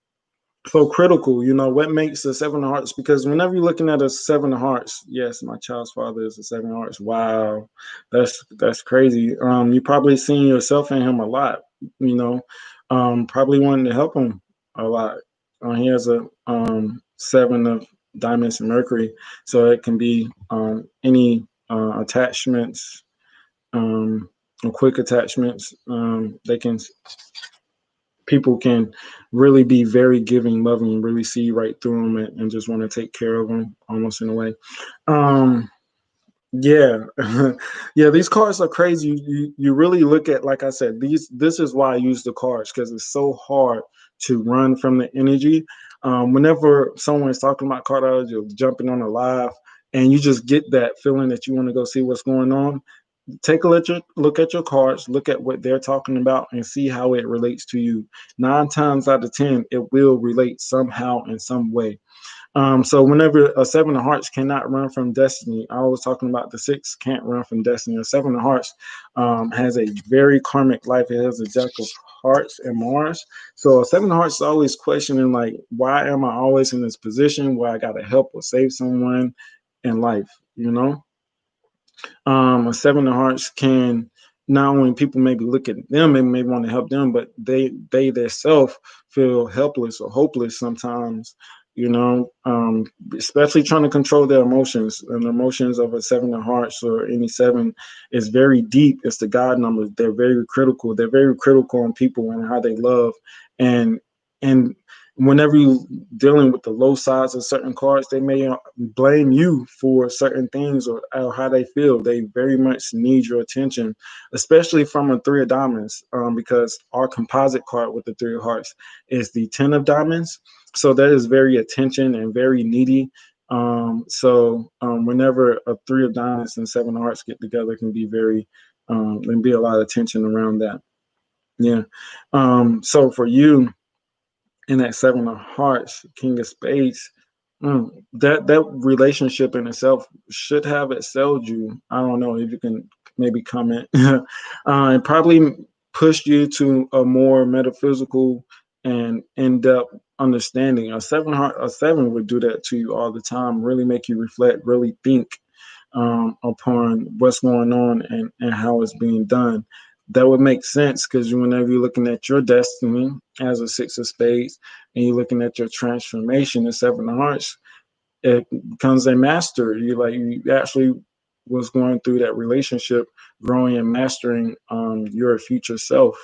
so critical? What makes the seven of hearts? Because whenever you're looking at a seven of hearts, yes, my child's father is a seven of hearts. Wow, that's crazy. You probably seen yourself in him a lot. Probably wanting to help him a lot. He has a seven of diamonds and Mercury, so it can be any attachments, or quick attachments. People can really be very giving, loving, really see right through them and just want to take care of them almost in a way. Yeah. Yeah, these cards are crazy. You really look at, like I said, this is why I use the cards, because it's so hard to run from the energy. Whenever someone is talking about cardology or jumping on a live and you just get that feeling that you want to go see what's going on, take a look at your cards, look at what they're talking about, and see how it relates to you. 9 times out of 10, it will relate somehow in some way. So whenever a seven of hearts cannot run from destiny, I was talking about the six can't run from destiny. A seven of hearts has a very karmic life. It has a jack of hearts and Mars. So a seven of hearts is always questioning, like, why am I always in this position where I got to help or save someone in life? A seven of hearts can, not only people maybe look at them and maybe want to help them, but they themselves feel helpless or hopeless sometimes, especially trying to control their emotions. And the emotions of a seven of hearts or any seven is very deep. It's the God number. They're very critical. They're very critical on people and how they love. And whenever you dealing with the low sides of certain cards, they may blame you for certain things or how they feel. They very much need your attention, especially from a three of diamonds, because our composite card with the three of hearts is the 10 of diamonds. So that is very attention and very needy. Whenever a three of diamonds and seven of hearts get together, can be there can be a lot of tension around that. Yeah. So for you, in that seven of hearts, king of spades, that relationship in itself should have excelled you. I don't know if you can maybe comment. It probably pushed you to a more metaphysical and in-depth understanding. A seven would do that to you all the time, really make you reflect, really think upon what's going on and how it's being done. That would make sense, because whenever you're looking at your destiny as a six of spades and you're looking at your transformation, the seven of hearts, it becomes a master. You actually was going through that relationship, growing and mastering your future self,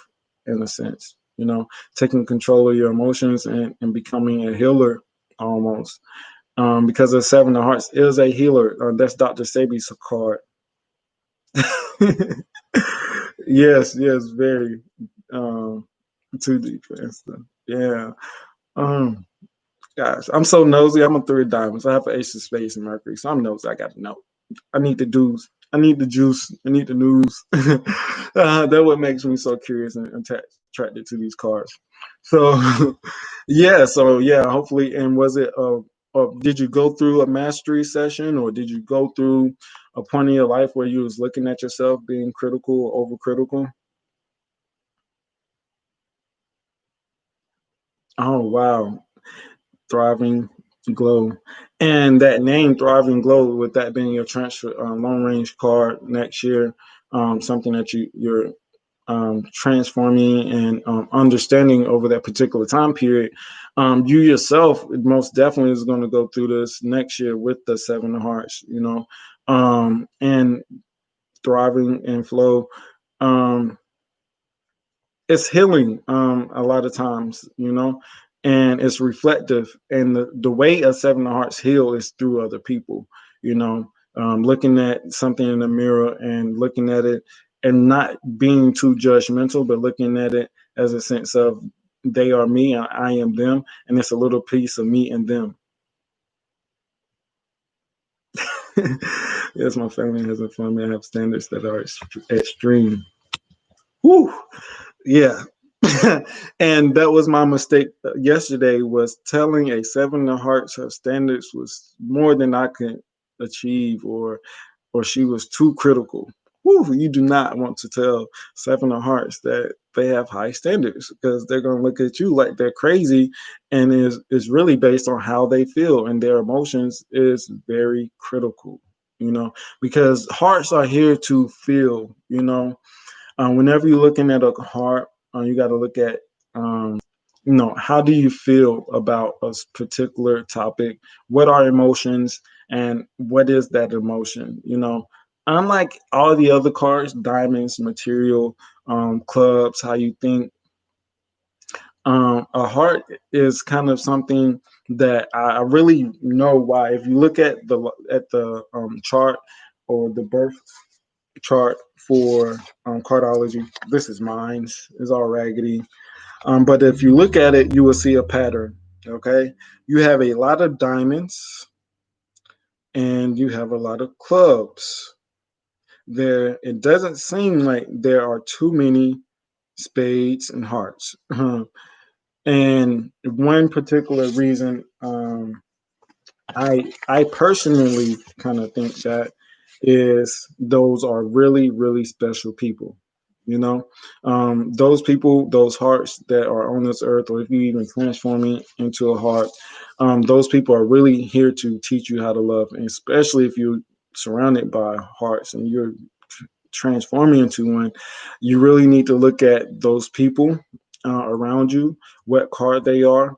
in a sense, taking control of your emotions and becoming a healer almost. Because the Seven of Hearts is a healer. That's Dr. Sabi's card. Yes, very too deep and stuff. Yeah. Um, Gosh, I'm so nosy. I'm a 3 Diamonds. I have an Ace of Spades and Mercury, so I'm nosy. I gotta know. I need the dues. I need the juice. I need the news. That's what makes me so curious and attracted to these cards. So, yeah. Hopefully, and was it? Did you go through a mastery session, or did you go through a point in your life where you was looking at yourself being critical or overcritical? Oh wow. Thriving Glow. And that name, Thriving Glow, with that being your transfer long range card next year, something that you're transforming and understanding over that particular time period. You yourself most definitely is going to go through this next year with the Seven of Hearts, and Thriving and Flow. Um, it's healing a lot of times, and it's reflective, and the way a Seven of Hearts heal is through other people, looking at something in the mirror and looking at it and not being too judgmental, but looking at it as a sense of they are me and I am them, and it's a little piece of me and them. Yes, my family has a family. I have standards that are extreme. Whew. Yeah. And that was my mistake yesterday, was telling a Seven of Hearts her standards was more than I could achieve, or she was too critical. Whew, you do not want to tell Seven of Hearts that they have high standards, because they're going to look at you like they're crazy, and is really based on how they feel, and their emotions is very critical, because hearts are here to feel, whenever you're looking at a heart, you got to look at, how do you feel about a particular topic? What are emotions, and what is that emotion? Unlike all the other cards, diamonds, material, clubs, how you think. A heart is kind of something that I really know why. If you look at the chart, or the birth chart for Cardology. This is mine. It's all raggedy. But if you look at it, you will see a pattern. Okay, you have a lot of diamonds and you have a lot of clubs. There, it doesn't seem like there are too many spades and hearts. And one particular reason, I personally kind of think that is those are really, really special people. Those people, those hearts that are on this earth, or if you even transform it into a heart, those people are really here to teach you how to love. And especially if you're surrounded by hearts and you're transforming into one, you really need to look at those people around you, what card they are,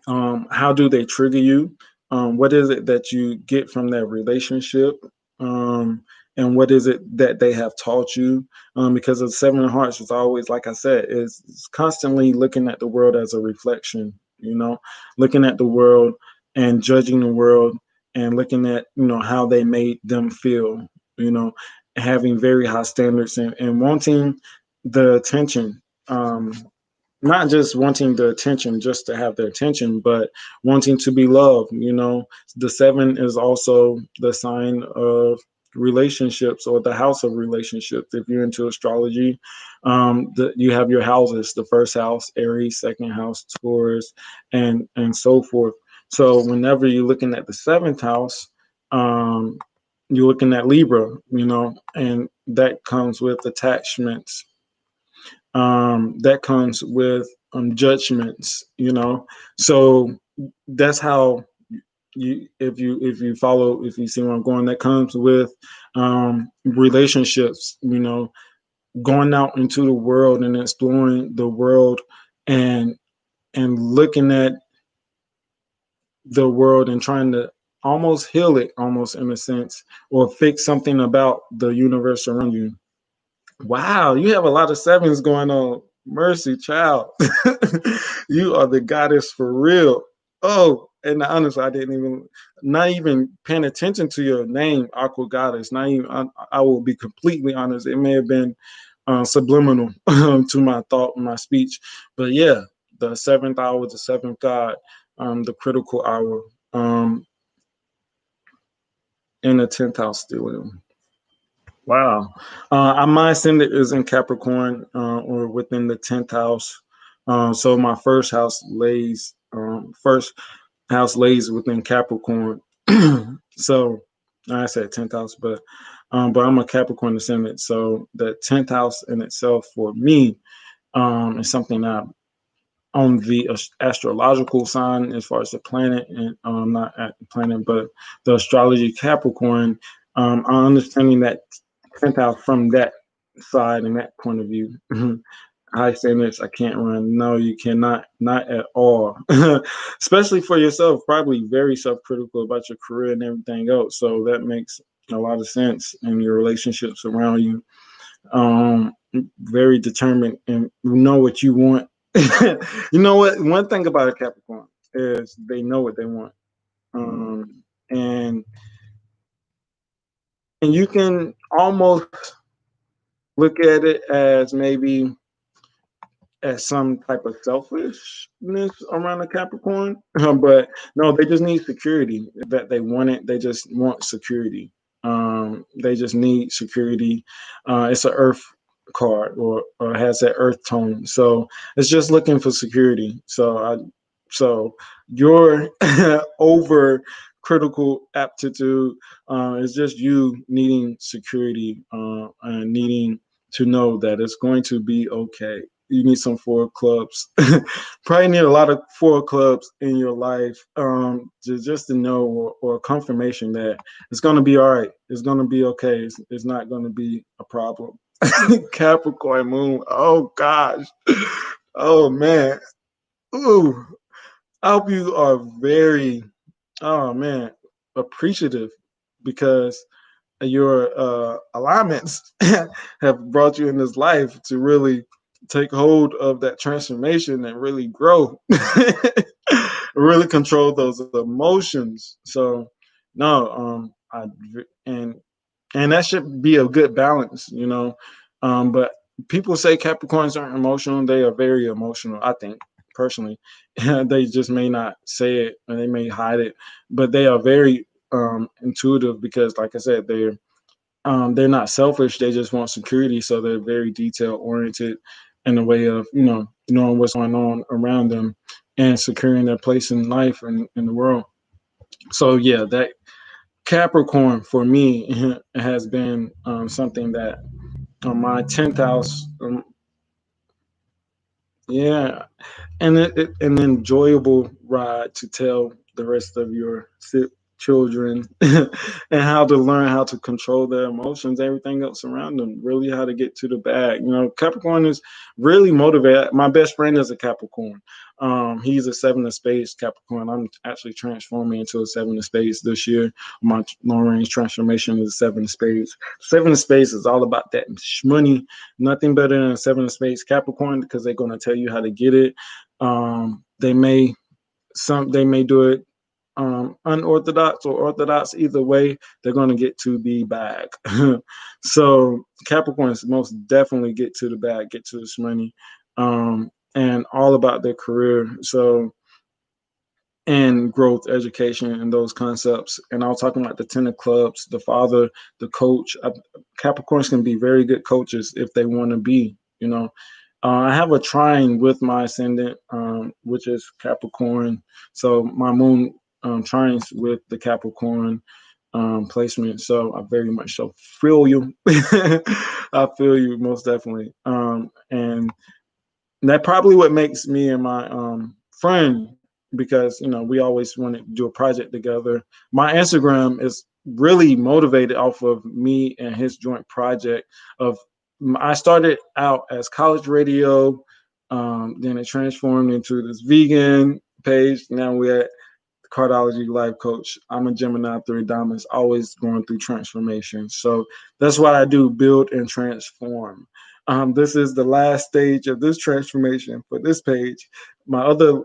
how do they trigger you, what is it that you get from that relationship, and what is it that they have taught you, because the Seven of Hearts is always, like I said, is constantly looking at the world as a reflection, looking at the world and judging the world, and looking at how they made them feel, you know having very high standards, and wanting the attention, not just wanting the attention just to have the attention, but wanting to be loved. The seven is also the sign of relationships, or the house of relationships. If you're into astrology, you have your houses: the first house, Aries; second house, Taurus, and so forth. So whenever you're looking at the seventh house, um, you're looking at Libra, and that comes with attachments, that comes with judgments, so that's how if you follow, if you see where I'm going, that comes with relationships, going out into the world and exploring the world, and looking at the world and trying to almost heal it, almost in a sense, or fix something about the universe around you. Wow, you have a lot of sevens going on. Mercy, child. You are the goddess for real. Oh, and honestly, I didn't even, not even paying attention to your name, Aqua Goddess. Not even, I will be completely honest. It may have been subliminal to my thought and my speech. But yeah, the seventh hour, the seventh god, the critical hour, in the 10th house still. Wow. My ascendant is in Capricorn, or within the 10th house. So my first house lays within Capricorn. So I said 10th house, but I'm a Capricorn ascendant. So the 10th house in itself for me is something that on the astrological sign as far as the planet, and not at the planet, but the astrology Capricorn, I'm understanding that 10th house from that side and that point of view. High standards, I can't run. No, you cannot, not at all. Especially for yourself, probably very self-critical about your career and everything else. So that makes a lot of sense in your relationships around you. Very determined and know what you want. You know what? One thing about a Capricorn is they know what they want. Um, and and you can almost look at it as maybe as some type of selfishness around the Capricorn. But no, they just need security. That they want it. They just want security. They just need security. It's an Earth card, or has that Earth tone. So it's just looking for security. So your over critical aptitude is just you needing security, and needing to know that it's going to be okay. You need some four clubs. Probably need a lot of four clubs in your life, just to know, or confirmation that it's going to be all right. It's going to be okay. It's not going to be a problem. Capricorn moon. Oh gosh. Oh man. Ooh. I hope you are very, oh man, appreciative, because your alignments have brought you in this life to really take hold of that transformation and really grow, really control those emotions. So no, and that should be a good balance, but people say Capricorns aren't emotional. They are very emotional, I think, personally. They just may not say it, and they may hide it, but they are very intuitive, because like I said, they're not selfish. They just want security. So they're very detail oriented in the way of, knowing what's going on around them and securing their place in life and in the world. So yeah, that Capricorn for me has been something that on my 10th house, yeah, and an enjoyable ride to tell the rest of your children and how to learn how to control their emotions, everything else around them, really how to get to the bag. Capricorn is really motivated. My best friend is a Capricorn. He's a seven of spades Capricorn. I'm actually transforming into a seven of spades this year. My long range transformation is a seven of spades. Seven of spades is all about that money. Nothing better than a seven of spades Capricorn, because they're going to tell you how to get it. They may do it unorthodox or orthodox. Either way, they're going to get to the bag. So Capricorns most definitely get to the bag, get to this money, and all about their career. So, and growth, education, and those concepts. And I was talking about the 10 of clubs, the father, the coach. Capricorns can be very good coaches if they want to be. I have a trine with my ascendant, which is Capricorn. So my moon trines with the Capricorn placement. So I very much so feel you. I feel you most definitely. And that probably what makes me and my friend, because we always wanted to do a project together. My Instagram is really motivated off of me and his joint project. I started out as college radio, then it transformed into this vegan page. Now we're at Cardology life coach. I'm a Gemini 3Diamonds, always going through transformation. So that's what I do, build and transform. This is the last stage of this transformation for this page. My other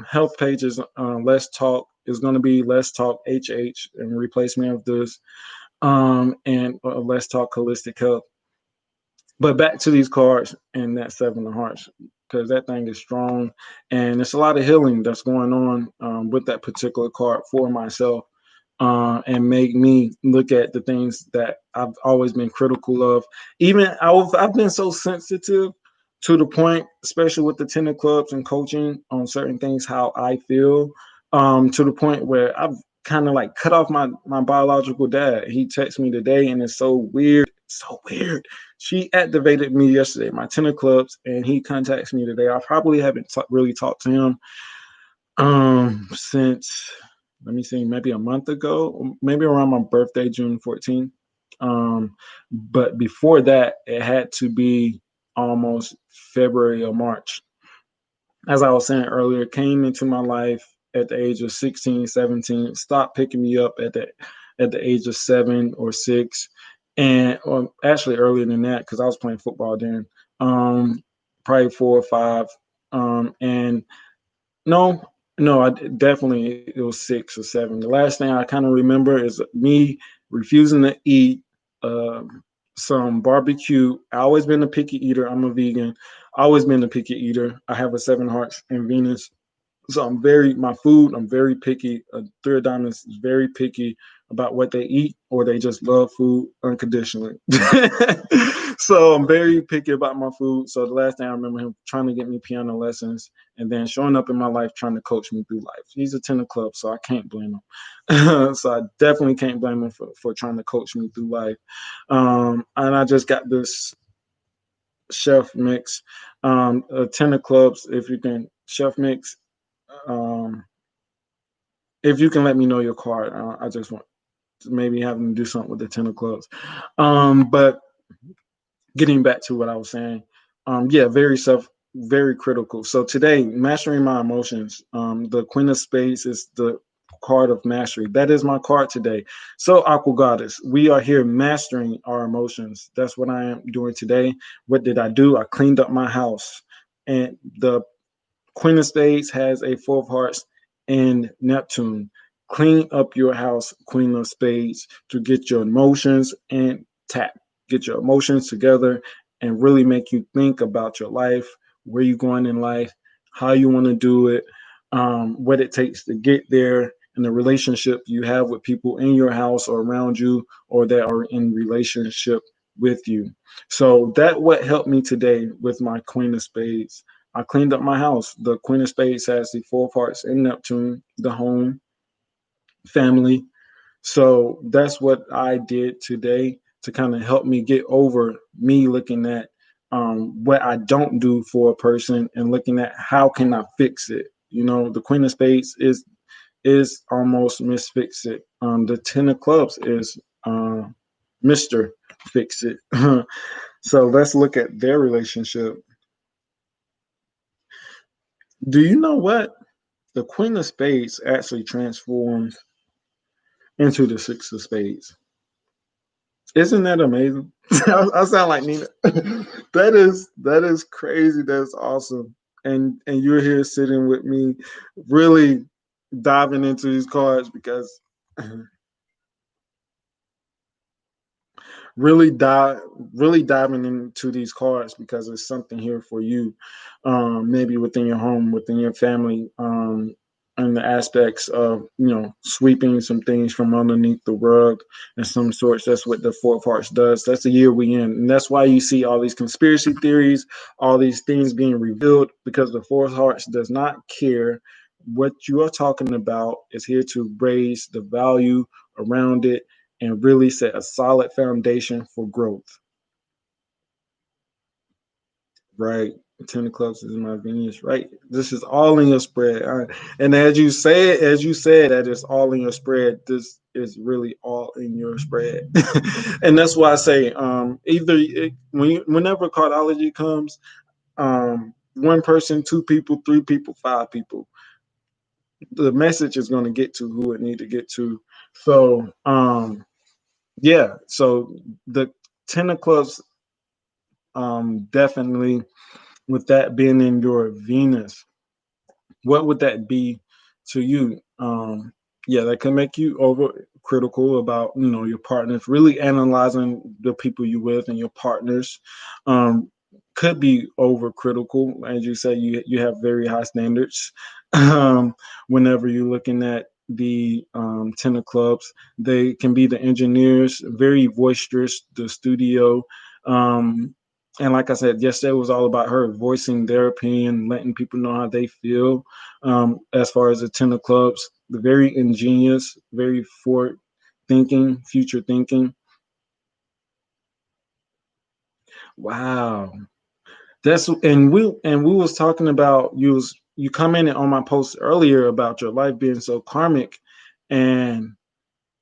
health page is Let's Talk, is going to be Let's Talk HH in replacement of this, and Let's Talk Holistic Health. But back to these cards and that Seven of Hearts, because that thing is strong, and it's a lot of healing that's going on with that particular card for myself, and make me look at the things that I've always been critical of. Even I've been so sensitive to the point, especially with the 10 of clubs and coaching on certain things, how I feel, to the point where I've kind of like cut off my biological dad. He texted me today, and it's so weird. So weird. She activated me yesterday, my 10 of clubs, and he contacts me today. I probably haven't really talked to him since, let me see, maybe a month ago, maybe around my birthday, June 14th. But before that, it had to be almost February or March. As I was saying earlier, came into my life at the age of 16, 17, stopped picking me up at the age of 7 or 6, and or actually earlier than that, because I was playing football then, probably 4 or 5, and no, no, I definitely, it was 6 or 7. The last thing I kind of remember is me refusing to eat some barbecue. I always been a picky eater. I'm a vegan. Always been a picky eater. I have a 7 hearts in Venus. So I'm very picky. 3 Diamonds is very picky about what they eat, or they just love food unconditionally. So I'm very picky about my food. So the last thing I remember, him trying to get me piano lessons, and then showing up in my life trying to coach me through life. He's a 10 of clubs, so I can't blame him. So I definitely can't blame him for trying to coach me through life. And I just got this chef mix, 10 of clubs. If you can, chef mix. Um, if you can let me know your card, I just want to maybe have them do something with the 10 of clubs. But getting back to what I was saying, yeah, very critical. So today, mastering my emotions. The Queen of Spades is the card of mastery. That is my card today. So, Aqua Goddess, we are here mastering our emotions. That's what I am doing today. What did I do? I cleaned up my house, and the Queen of Spades has a 4 of Hearts and Neptune. Clean up your house, Queen of Spades, to get your emotions and tap. Get your emotions together and really make you think about your life, where you're going in life, how you want to do it, what it takes to get there, and the relationship you have with people in your house or around you, or that are in relationship with you. So that what helped me today with my Queen of Spades. I cleaned up my house. The Queen of Spades has the 4 of Hearts in Neptune, the home, family. So that's what I did today to kind of help me get over me looking at what I don't do for a person and looking at how can I fix it. You know, the Queen of Spades is almost Miss Fix It. The 10 of Clubs is Mr. Fix It. So let's look at their relationship. Do you know what? The Queen of Spades actually transforms into the 6 of Spades. Isn't that amazing? I sound like Nina. that is crazy. That's awesome. And you're here sitting with me, really diving into these cards because really dive really diving into these cards because there's something here for you, maybe within your home, within your family, and the aspects of sweeping some things from underneath the rug in some sorts. That's what the 4 of Hearts does. That's the year we in, and that's why you see all these conspiracy theories, all these things being revealed, because the 4 of Hearts does not care what you are talking about. Is here to raise the value around it and really set a solid foundation for growth. Right. 10 of Clubs is my Venus. Right. This is all in your spread. And as you said, that it's all in your spread. This is really all in your spread. And that's why I say, whenever cardology comes, one person, 2 people, 3 people, 5 people, the message is going to get to who it need to get to. So yeah, so the 10 of clubs, definitely, with that being in your Venus, what would that be to you? Yeah, that can make you over critical about, your partners, really analyzing the people you with and your partners. Um, could be over critical, as you say, you have very high standards. um, Whenever you're looking at the 10 of clubs, they can be the engineers, very boisterous, the studio. Um, and like I said, yesterday was all about her voicing their opinion, letting people know how they feel. As far as the 10 of clubs, the very ingenious, very forward thinking, future thinking. Wow, that's and we was talking about you commented on my post earlier about your life being so karmic, and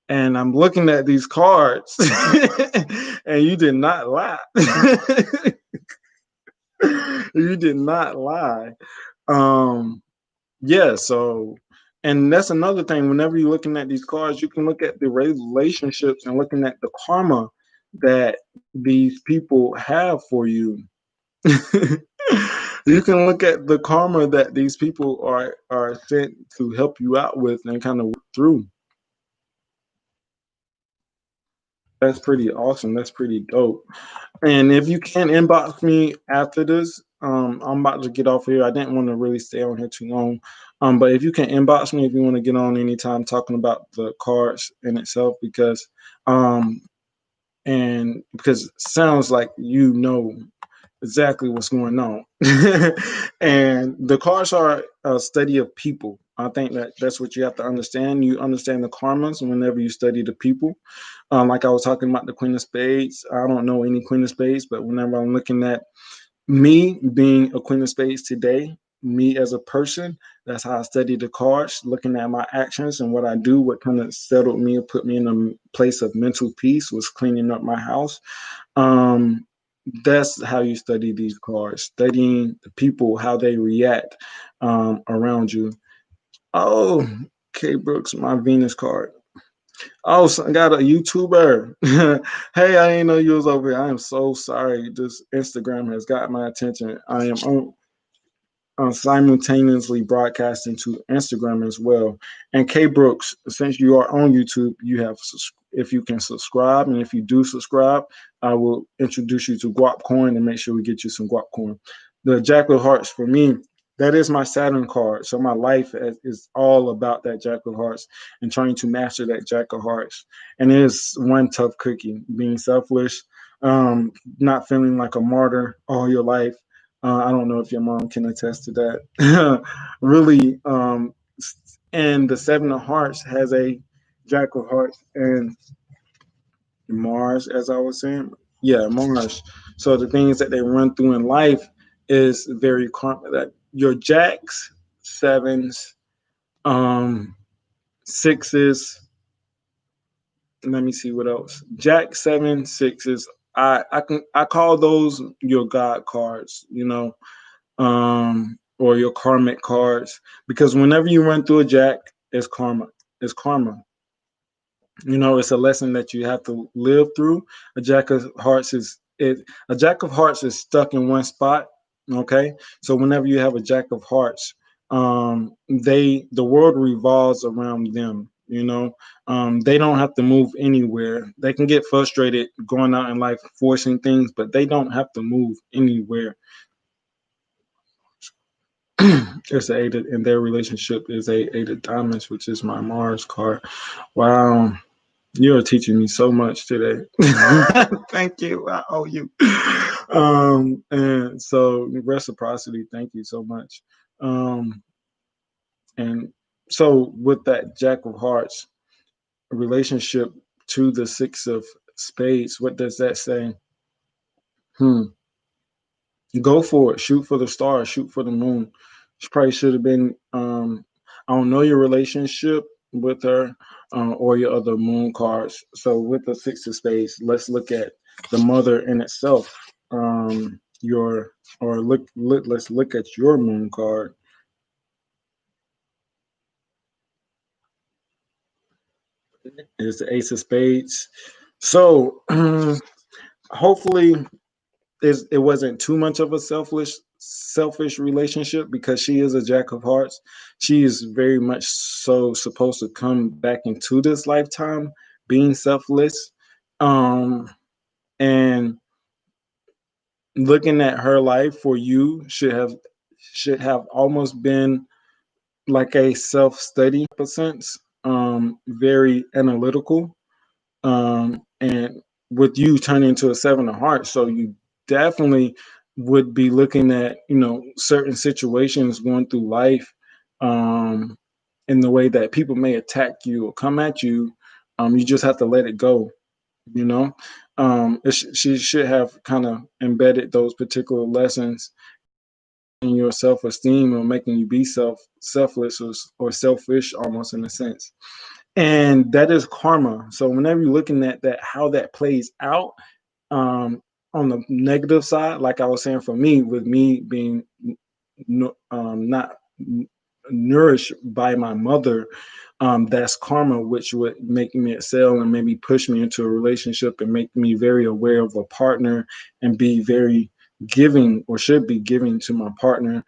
I'm looking at these cards, and you did not lie. You did not lie. Um, Yeah, so and that's another thing. Whenever you're looking at these cards, you can look at the relationships and looking at the karma that these people have for you. You can look at the karma that these people are sent to help you out with and kind of work through. That's pretty awesome. That's pretty dope. And if you can inbox me after this, I'm about to get off here. I didn't want to really stay on here too long. But if you can inbox me if you want to get on anytime talking about the cards in itself, because because it sounds like you know exactly what's going on. And the cards are a study of people. I think that's what you have to understand. You understand the karmas whenever you study the people. Like I was talking about the Queen of Spades. I don't know any Queen of Spades, but whenever I'm looking at me being a Queen of Spades today, me as a person, that's how I study the cards, looking at my actions and what I do, what kind of settled me or put me in a place of mental peace was cleaning up my house. Um, that's how you study these cards, studying the people, how they react around you. Oh, K Brooks, my Venus card. Oh, so I got a YouTuber. Hey, I didn't know you was over here. I am so sorry. This Instagram has got my attention. I am simultaneously broadcasting to Instagram as well. And K Brooks, since you are on YouTube, if you can subscribe, and if you do subscribe, I will introduce you to Guap Coin and make sure we get you some Guap Coin. The Jack of Hearts for me, that is my Saturn card. So my life is all about that Jack of Hearts and trying to master that Jack of Hearts. And it is one tough cookie, being selfish, not feeling like a martyr all your life. I don't know if your mom can attest to that. Really, and the Seven of Hearts has a Jack of Hearts and Mars, as I was saying. Yeah, Mars. So the things that they run through in life is very that your jacks, sevens, um, sixes. Let me see what else. Jack, seven, sixes. I call those your God cards. Or your karmic cards, because whenever you run through a jack, it's karma. It's karma. It's a lesson that you have to live through. A jack of hearts is it. A jack of hearts is stuck in one spot. Okay, so whenever you have a jack of hearts, the world revolves around them. They don't have to move anywhere. They can get frustrated going out in life, forcing things, but they don't have to move anywhere. It's a eight, and their relationship is a eight of diamonds, which is my Mars card. Wow, you're teaching me so much today. Thank you. I owe you. And so reciprocity. Thank you so much. Um, and so with that Jack of Hearts relationship to the Six of Spades, what does that say? Hmm. Go for it. Shoot for the stars. Shoot for the moon. She probably should have been. I don't know your relationship with her or your other moon cards. So with the Six of Spades, let's look at the mother in itself. Your or look. Let's look at your moon card. It's the Ace of Spades. So hopefully it wasn't too much of a selfish relationship, because she is a Jack of Hearts. She is very much so supposed to come back into this lifetime being selfless. And looking at her life for you should have almost been like a self-study sense, very analytical, and with you turning into a seven of hearts, so you definitely would be looking at certain situations going through life, um, in the way that people may attack you or come at you. You just have to let it go. you know she should have kind of embedded those particular lessons in your self-esteem, or making you be selfless, or selfish almost, in a sense. And that is karma. So whenever you're looking at that, how that plays out, um, on the negative side, like I was saying, for me, with me being not nourished by my mother, that's karma, which would make me excel and maybe push me into a relationship and make me very aware of a partner, and be very giving, or should be giving, to my partner,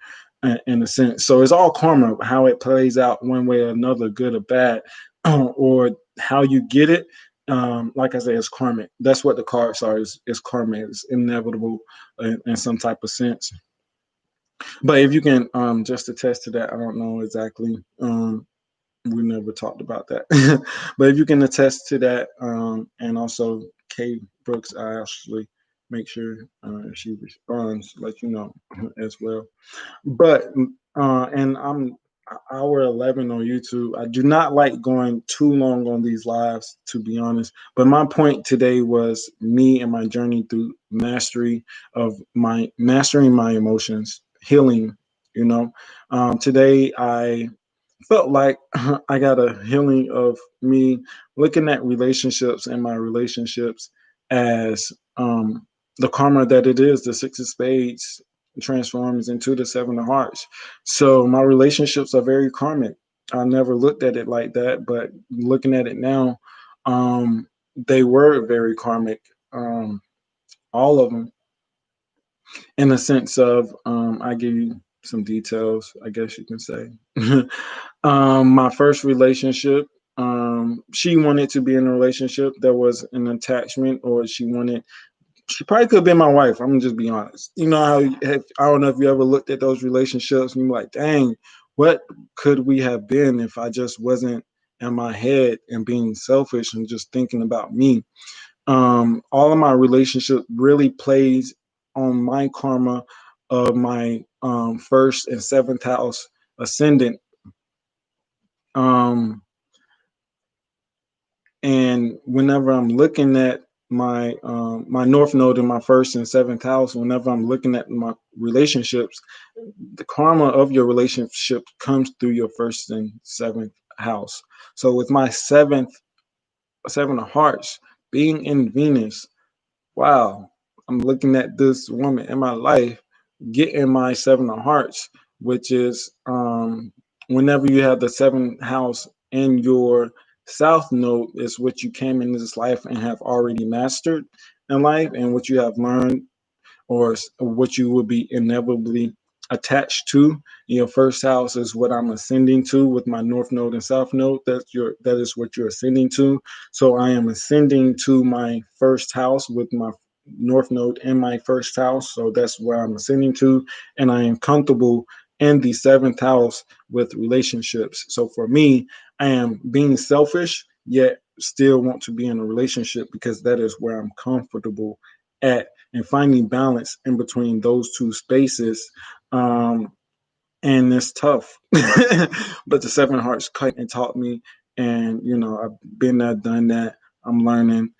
in a sense. So it's all karma, how it plays out one way or another, good or bad, or how you get it. Like I said, it's karmic. That's what the cards are. Is karma. It's inevitable in some type of sense. But if you can, just attest to that, I don't know exactly. We never talked about that. But if you can attest to that, and also Kay Brooks, I actually make sure, if she responds, let you know as well. But and I'm hour 11 on YouTube. I do not like going too long on these lives, to be honest. But my point today was me and my journey through mastering my emotions, healing. You know, today I felt like I got a healing of me looking at relationships, and my relationships as, the karma that it is. The six of spades transforms into the seven of hearts. So my relationships are very karmic. I never looked at it like that, but looking at it now, they were very karmic. All of them, in the sense of, I give you some details, I guess you can say. My first relationship, she wanted to be in a relationship. There was an attachment, or she probably could have been my wife. I'm gonna just be honest. You know how I don't know if you ever looked at those relationships and you're like, dang, what could we have been if I just wasn't in my head and being selfish and just thinking about me. All of my relationship really plays on my karma of my, first and seventh house ascendant. Um, and whenever I'm looking at my north node in my first and seventh house, whenever I'm looking at my relationships, the karma of your relationship comes through your first and seventh house. So with my seven of hearts being in Venus, wow, I'm looking at this woman in my life getting my seven of hearts, which is, whenever you have the seventh house in your south node, is what you came into this life and have already mastered in life, and what you have learned, or what you will be inevitably attached to. Your first house is what I'm ascending to with my north node and south node. That is what you're ascending to. So I am ascending to my first house with my north node in my first house. So that's where I'm ascending to, and I am comfortable in the seventh house with relationships. So for me, I am being selfish, yet still want to be in a relationship, because that is where I'm comfortable at, and finding balance in between those two spaces. And it's tough. But the seven hearts cut and taught me, and I've been there, done that. I'm learning,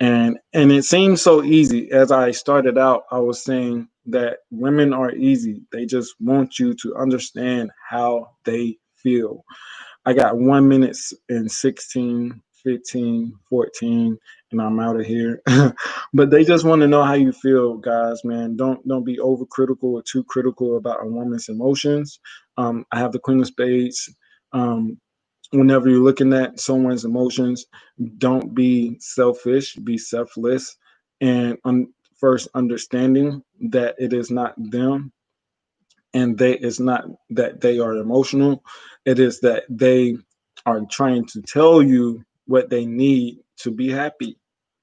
and it seems so easy. As I started out, I was saying that women are easy. They just want you to understand how they feel. I got 1 minute and 16, 15, 14, and I'm out of here. But they just want to know how you feel, guys, man. Don't be overcritical or too critical about a woman's emotions. I have the Queen of Spades. Um, whenever you're looking at someone's emotions, don't be selfish, be selfless, and first understanding that it is not them, and they it's not that they are emotional, it is that they are trying to tell you what they need to be happy.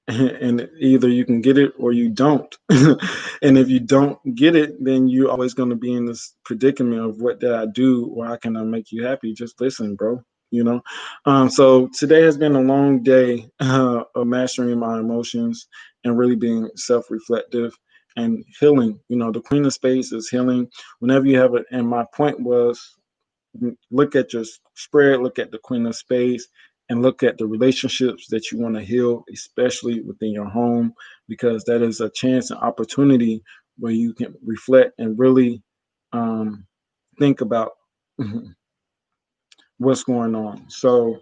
And either you can get it or you don't. And if you don't get it, then you're always going to be in this predicament of what did I do or how can I make you happy? Just listen, bro. You know. So today has been a long day of mastering my emotions and really being self-reflective and healing. You know, the Queen of Spades is healing whenever you have it. And my point was, look at your spread, look at the Queen of Spades, and look at the relationships that you want to heal, especially within your home, because that is a chance and opportunity where you can reflect and really think about what's going on. So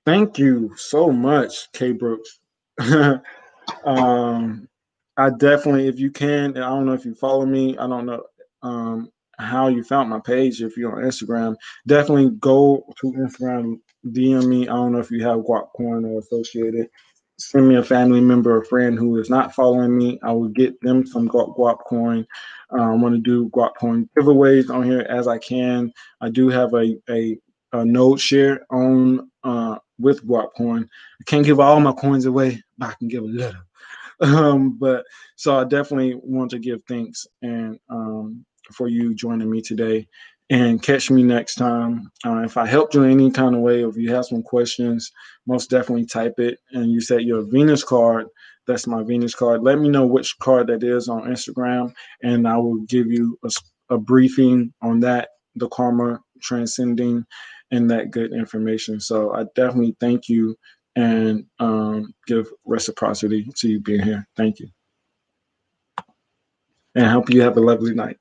thank you so much, K Brooks. um, I definitely, if you can, I don't know if you follow me, I don't know how you found my page. If you're on Instagram, definitely go to Instagram, DM me. I don't know if you have Guap Coin or associated. Send me a family member or friend who is not following me. I will get them some Guap Coin. I want to do Guap Coin giveaways on here as I can. I do have a node share on with Guap Coin. I can't give all my coins away, but I can give a little. But so I definitely want to give thanks and for you joining me today, and catch me next time. If I helped you in any kind of way, or if you have some questions, most definitely type it. And you said your Venus card, that's my Venus card. Let me know which card that is on Instagram, and I will give you a briefing on that, the karma transcending, and that good information. So I definitely thank you and give reciprocity to you being here. Thank you. And I hope you have a lovely night.